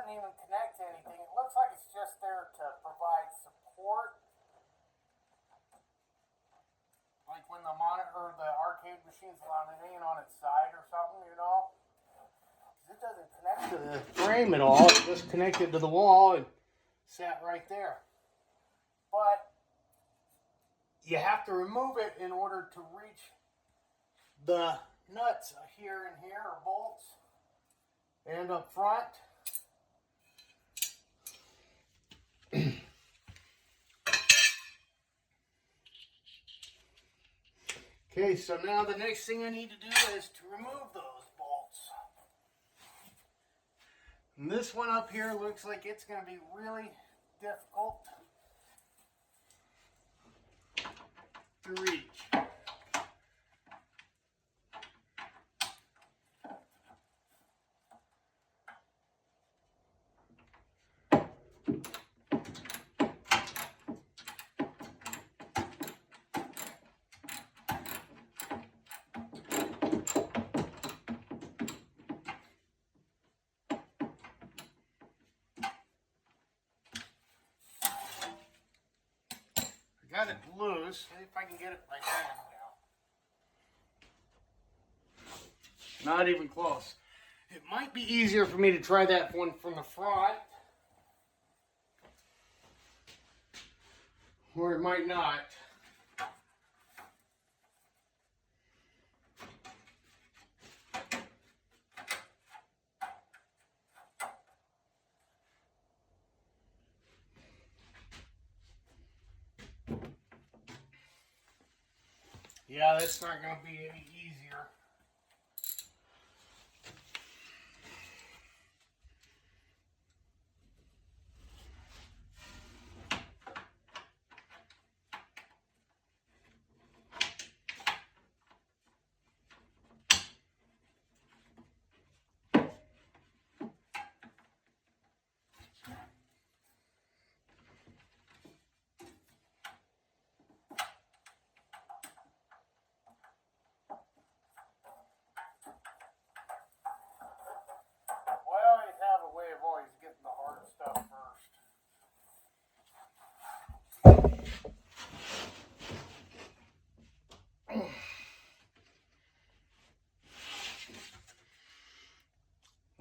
Speaker 1: Even connect to anything. It looks like it's just there to provide support. Like when the monitor, the arcade machine's laying on its side or something, It doesn't connect to the frame at all. It's just connected to the wall and sat right there. But you have to remove it in order to reach the nuts here and here, or bolts, and up front. Okay, so now the next thing I need to do is to remove those bolts. And this one up here looks like it's going to be really difficult to reach. Got it loose. See if I can get it by hand now. Not even close. It might be easier for me to try that one from the front, or it might not. Yeah, that's not going to be any easier.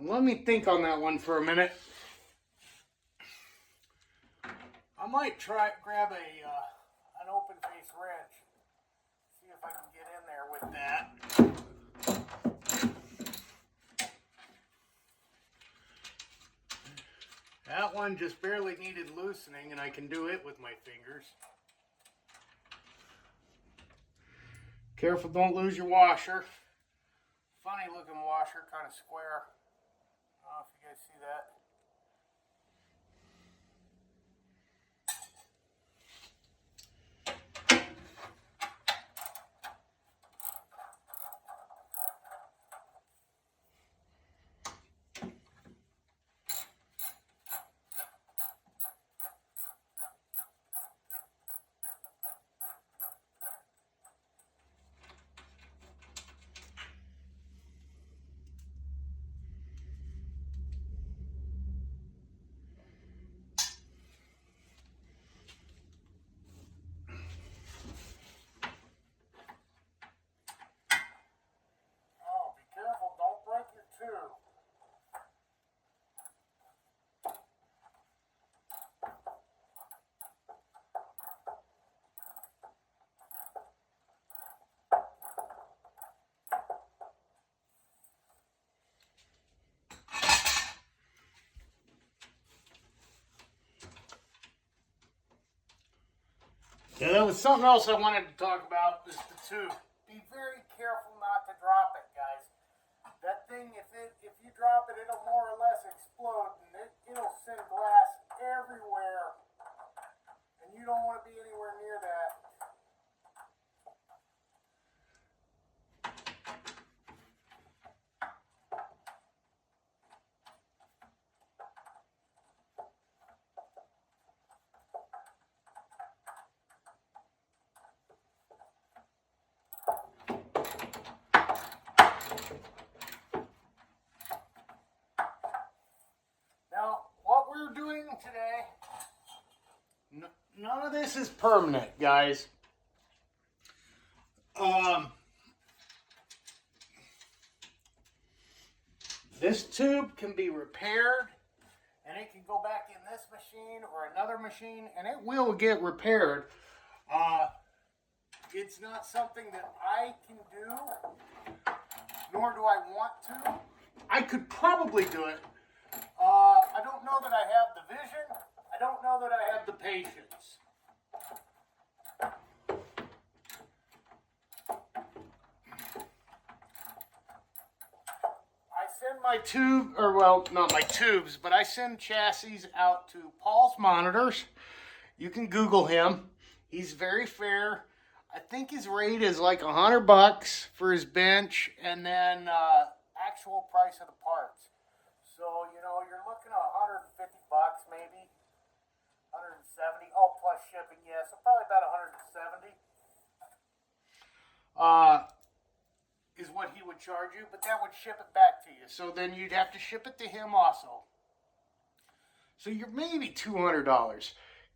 Speaker 1: Let me think on that one for a minute. I might grab an open face wrench, see if I can get in there with that. That one just barely needed loosening, and I can do it with my fingers. Careful, don't lose your washer. Funny looking washer, kind of square. I don't know if you guys see that. Yeah, that was something else I wanted to talk about, is the tube. Be very careful not to drop it, guys. That thing, if you drop it, it'll more or less explode, and it'll send glass everywhere. And you don't want to be anywhere near that. Doing today, none of this is permanent, guys. This tube can be repaired, and it can go back in this machine or another machine, and it will get repaired. It's not something that I can do, nor do I want to. I could probably do it. I don't know that I have the vision. I don't know that I have the patience. I send my not my tubes, but I send chassis out to Paul's Monitors. You can Google him. He's very fair. I think his rate is like $100 for his bench, and then actual price of the parts. So, you know, you're looking at $150 maybe, 170. Oh, plus shipping, yeah, so probably about 170 is what he would charge you, but that would ship it back to you. So then you'd have to ship it to him also. So you're maybe $200.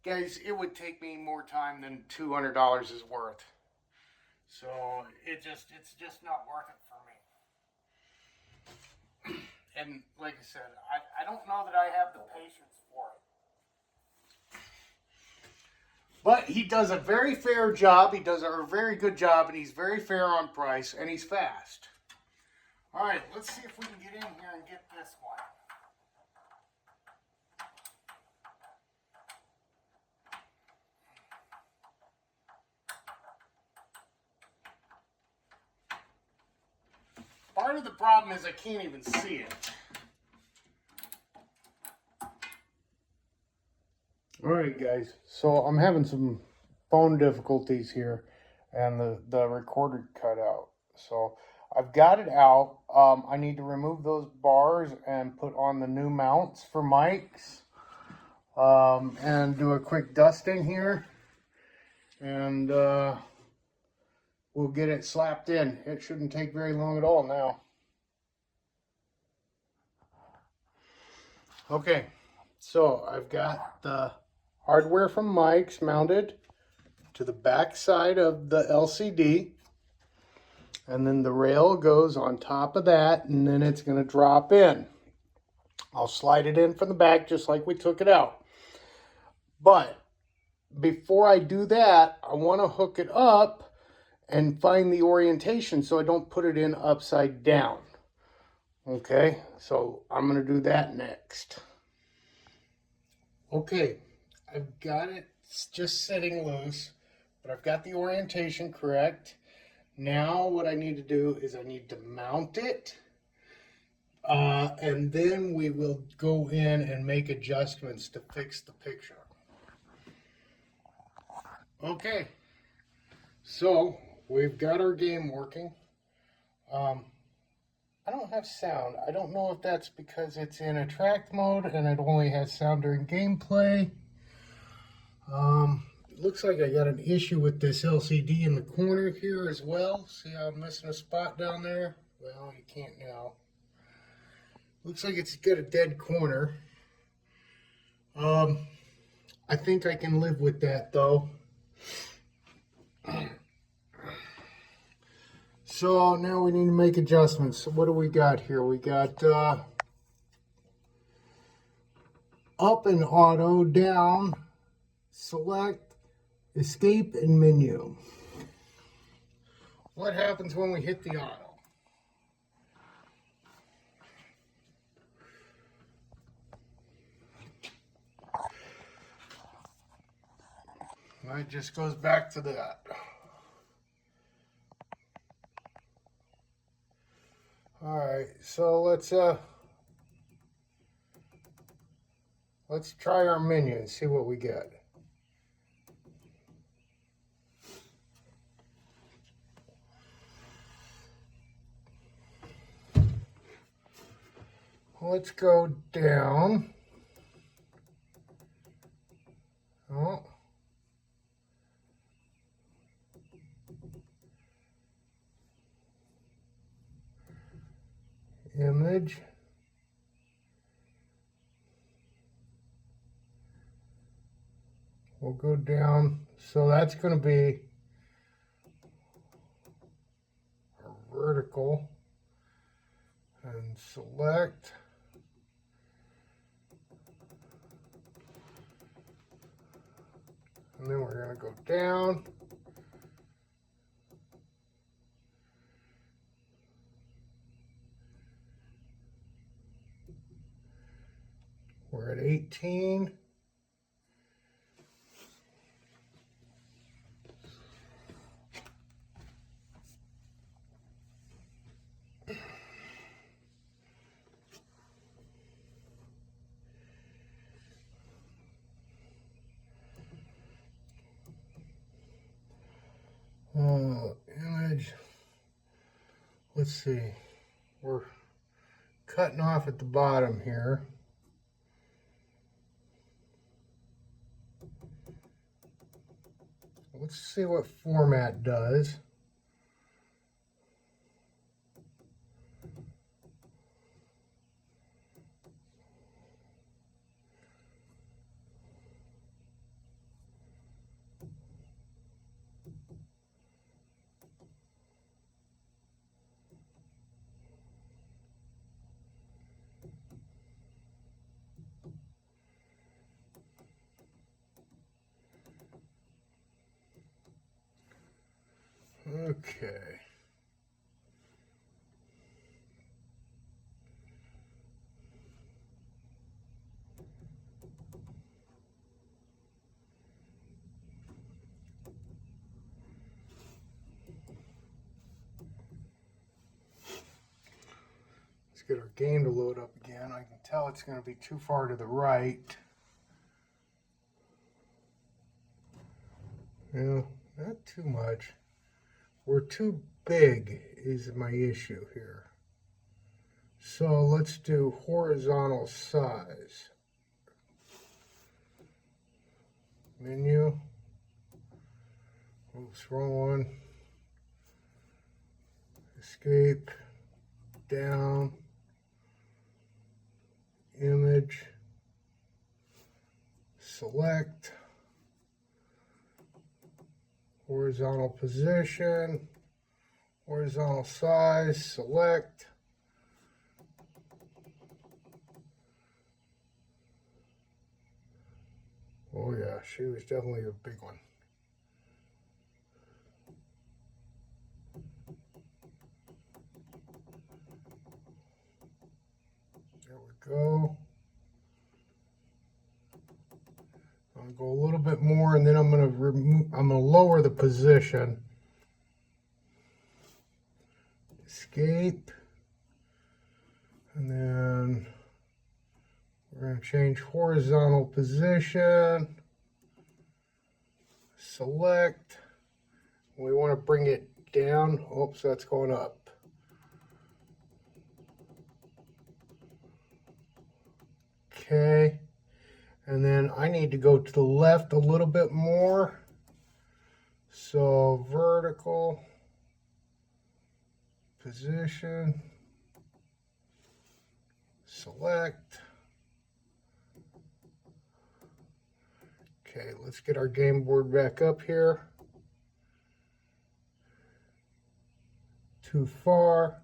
Speaker 1: Guys, it would take me more time than $200 is worth. So it's just not worth it for me. And like I said, I don't know that I have the patience for it. But he does a very fair job. He does a very good job, and he's very fair on price, and he's fast. All right, let's see if we can get in here and get this one. Part of the problem is I can't even see it. Alright guys, so I'm having some phone difficulties here and the recorder cut out. So I've got it out. I need to remove those bars and put on the new mounts for mics. And do a quick dusting here. And we'll get it slapped in. It shouldn't take very long at all now. Okay, so I've got the hardware from Mike's mounted to the back side of the LCD. And then the rail goes on top of that, and then it's going to drop in. I'll slide it in from the back just like we took it out. But before I do that, I want to hook it up and find the orientation so I don't put it in upside down. Okay, so I'm going to do that next. Okay, I've got it just sitting loose, but I've got the orientation correct. Now what I need to do is I need to mount it, and then we will go in and make adjustments to fix the picture. Okay, so we've got our game working. I don't have sound. I don't know if that's because it's in attract mode and it only has sound during gameplay. It looks like I got an issue with this LCD in the corner here as well. See how I'm missing a spot down there? Well, you can't now. Looks like it's got a dead corner. I think I can live with that though. So now we need to make adjustments. So what do we got here? We got up and auto, down, select, escape, and menu. What happens when we hit the auto? Well, it just goes back to that. Alright, so let's try our menu and see what we get. Let's go down. Oh. Image. We'll go down. So that's going to be a vertical. And select. And then we're going to go down. We're at 18. Image. Let's see. We're cutting off at the bottom here. Let's see what format does. Okay. Let's get our game to load up again. I can tell it's going to be too far to the right. Yeah, not too much. We're too big is my issue here. So let's do horizontal size. Menu. Oops, wrong one. Escape. Down. Image. Select. Horizontal position. Horizontal size. Select. Oh yeah, she was definitely a big one. There we go. I'll go a little bit more, and then I'm going to lower the position. Escape. And then we're going to change horizontal position. Select. We want to bring it down. Oops, that's going up. Okay. And then I need to go to the left a little bit more. So vertical position. Select. Okay, let's get our game board back up here. Too far.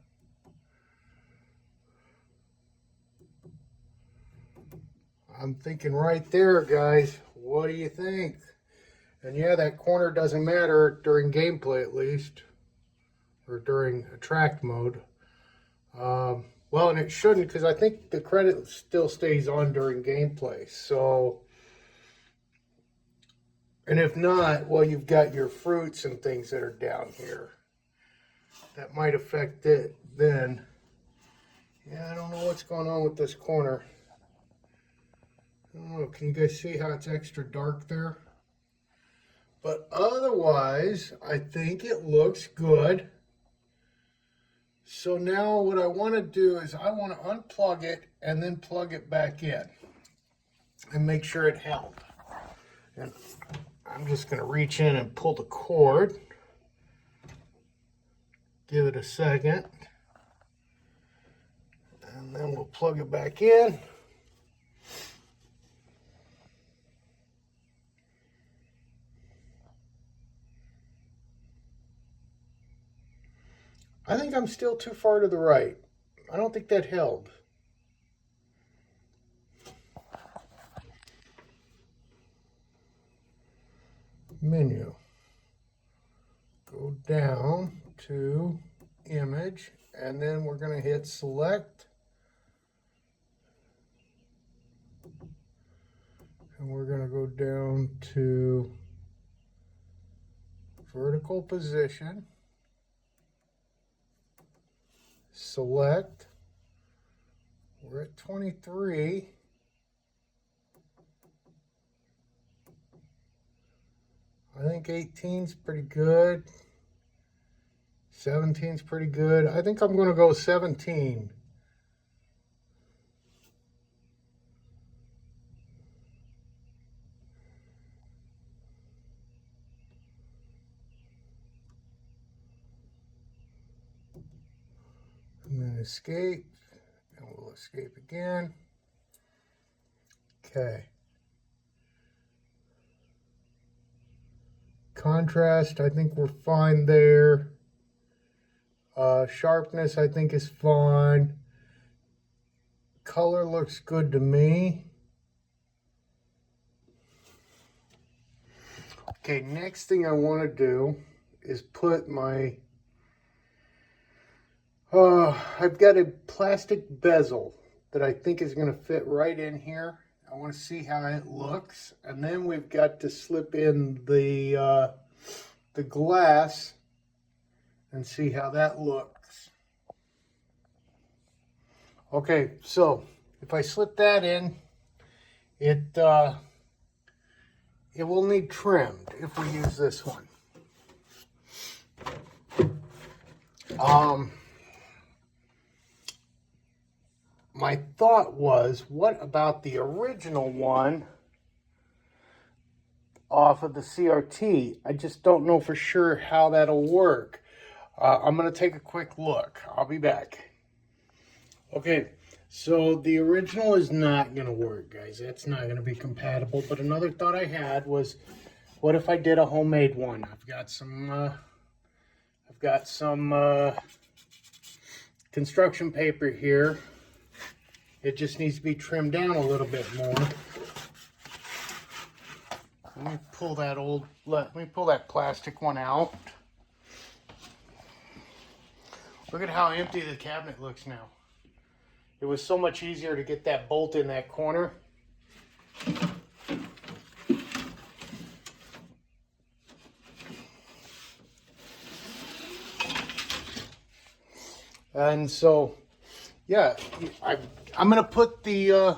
Speaker 1: I'm thinking right there, guys. What do you think? And yeah, that corner doesn't matter during gameplay, at least, or during attract mode. Well, and it shouldn't, because I think the credit still stays on during gameplay. So, and if not, well, you've got your fruits and things that are down here. That might affect it then. Yeah, I don't know what's going on with this corner. Oh, can you guys see how it's extra dark there? But otherwise, I think it looks good. So now what I want to do is I want to unplug it and then plug it back in and make sure it held. And I'm just going to reach in and pull the cord. Give it a second. And then we'll plug it back in. I think I'm still too far to the right. I don't think that held. Menu. Go down to image, and then we're going to hit select. And we're going to go down to vertical position. Select. We're at 23. I think 18's pretty good. 17's pretty good. I think I'm going to go 17. And then escape. And we'll escape again. Okay. Contrast, I think we're fine there. Sharpness, I think is fine. Color looks good to me. Okay, next thing I want to do is put my... I've got a plastic bezel that I think is going to fit right in here. I want to see how it looks. And then we've got to slip in the glass and see how that looks. Okay, so if I slip that in, it will need trimmed if we use this one. My thought was, what about the original one off of the CRT? I just don't know for sure how that'll work. I'm going to take a quick look. I'll be back. Okay, so the original is not going to work, guys. That's not going to be compatible. But another thought I had was, what if I did a homemade one? I've got some construction paper here. It just needs to be trimmed down a little bit more. Let me pull that plastic one out. Look at how empty the cabinet looks now. It was so much easier to get that bolt in that corner. And so, yeah, I'm going to put the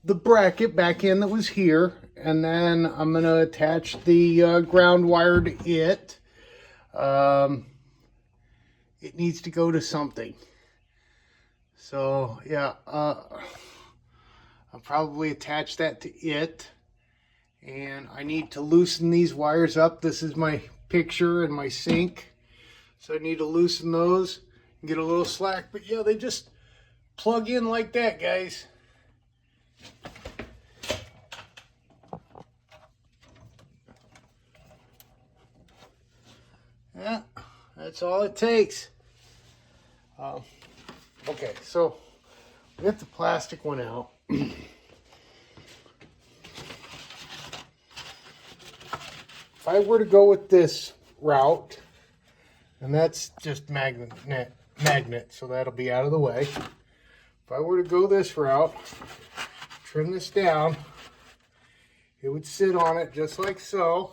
Speaker 1: bracket back in that was here, and then I'm going to attach the ground wire to it. It needs to go to something. So, yeah, I'll probably attach that to it. And I need to loosen these wires up. This is my picture and my sink. So I need to loosen those and get a little slack. But yeah, they just plug in like that, guys. Yeah, that's all it takes. Okay, so we get the plastic one out. If I were to go with this route, and that's just magnet, so that'll be out of the way. If I were to go this route, trim this down, it would sit on it just like so.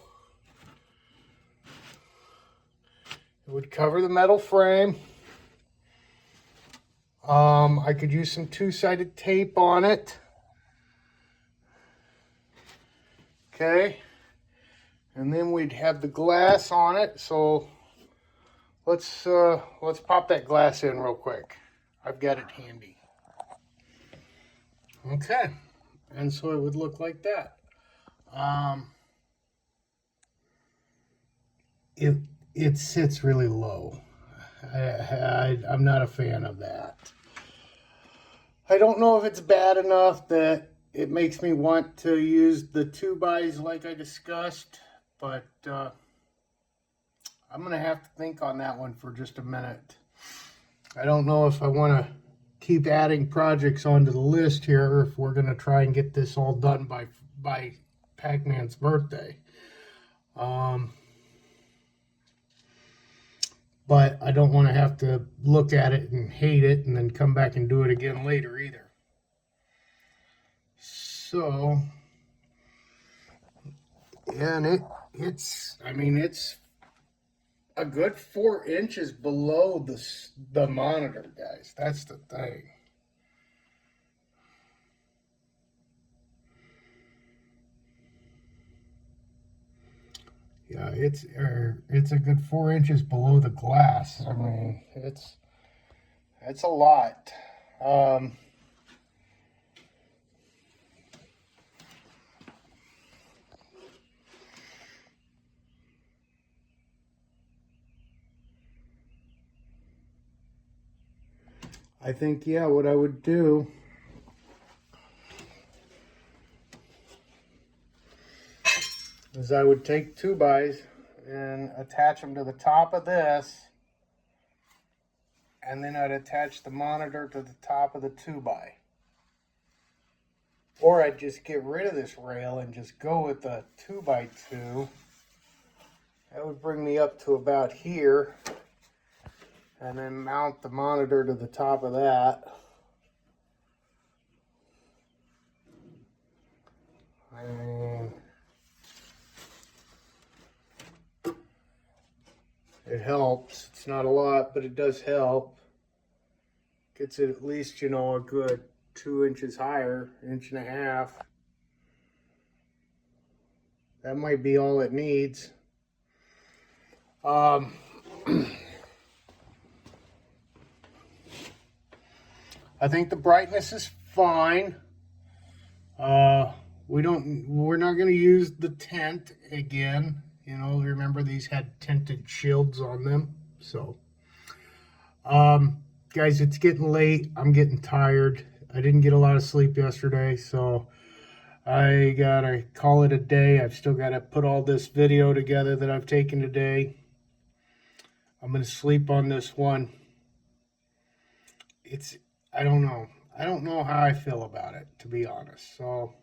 Speaker 1: It would cover the metal frame. I could use some two-sided tape on it. Okay. And then we'd have the glass on it. So let's pop that glass in real quick. I've got it handy. Okay. And so it would look like that. It sits really low. I'm not a fan of that. I don't know if it's bad enough that it makes me want to use the 2x like I discussed, but I'm going to have to think on that one for just a minute. I don't know if I want to keep adding projects onto the list here, or if we're going to try and get this all done by Pac-Man's birthday. But I don't want to have to look at it and hate it and then come back and do it again later either. So, Yeah, and I mean, it's a good 4 inches below the monitor, guys. That's the thing. Yeah, it's a good 4 inches below the glass. I mean, it's a lot. Um, I think, yeah, what I would do is I would take 2x and attach them to the top of this, and then I'd attach the monitor to the top of the 2x. Or I'd just get rid of this rail and just go with the 2x2. That would bring me up to about here, and then mount the monitor to the top of that. I mean, it helps. It's not a lot, but it does help. Gets it at least, you know, a good 2 inches higher, 1.5 inches. That might be all it needs. I think the brightness is fine. We're not going to use the tent again. You know, remember these had tinted shields on them. So, guys, it's getting late. I'm getting tired. I didn't get a lot of sleep yesterday, so I gotta call it a day. I've still got to put all this video together that I've taken today. I'm going to sleep on this one. I don't know. I don't know how I feel about it, to be honest. So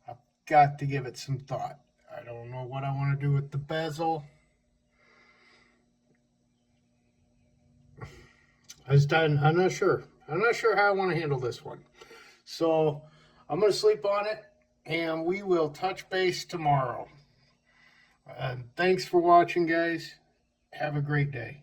Speaker 1: I've got to give it some thought. I don't know what I want to do with the bezel. I'm not sure. I'm not sure how I want to handle this one. So I'm going to sleep on it, and we will touch base tomorrow. Thanks for watching, guys. Have a great day.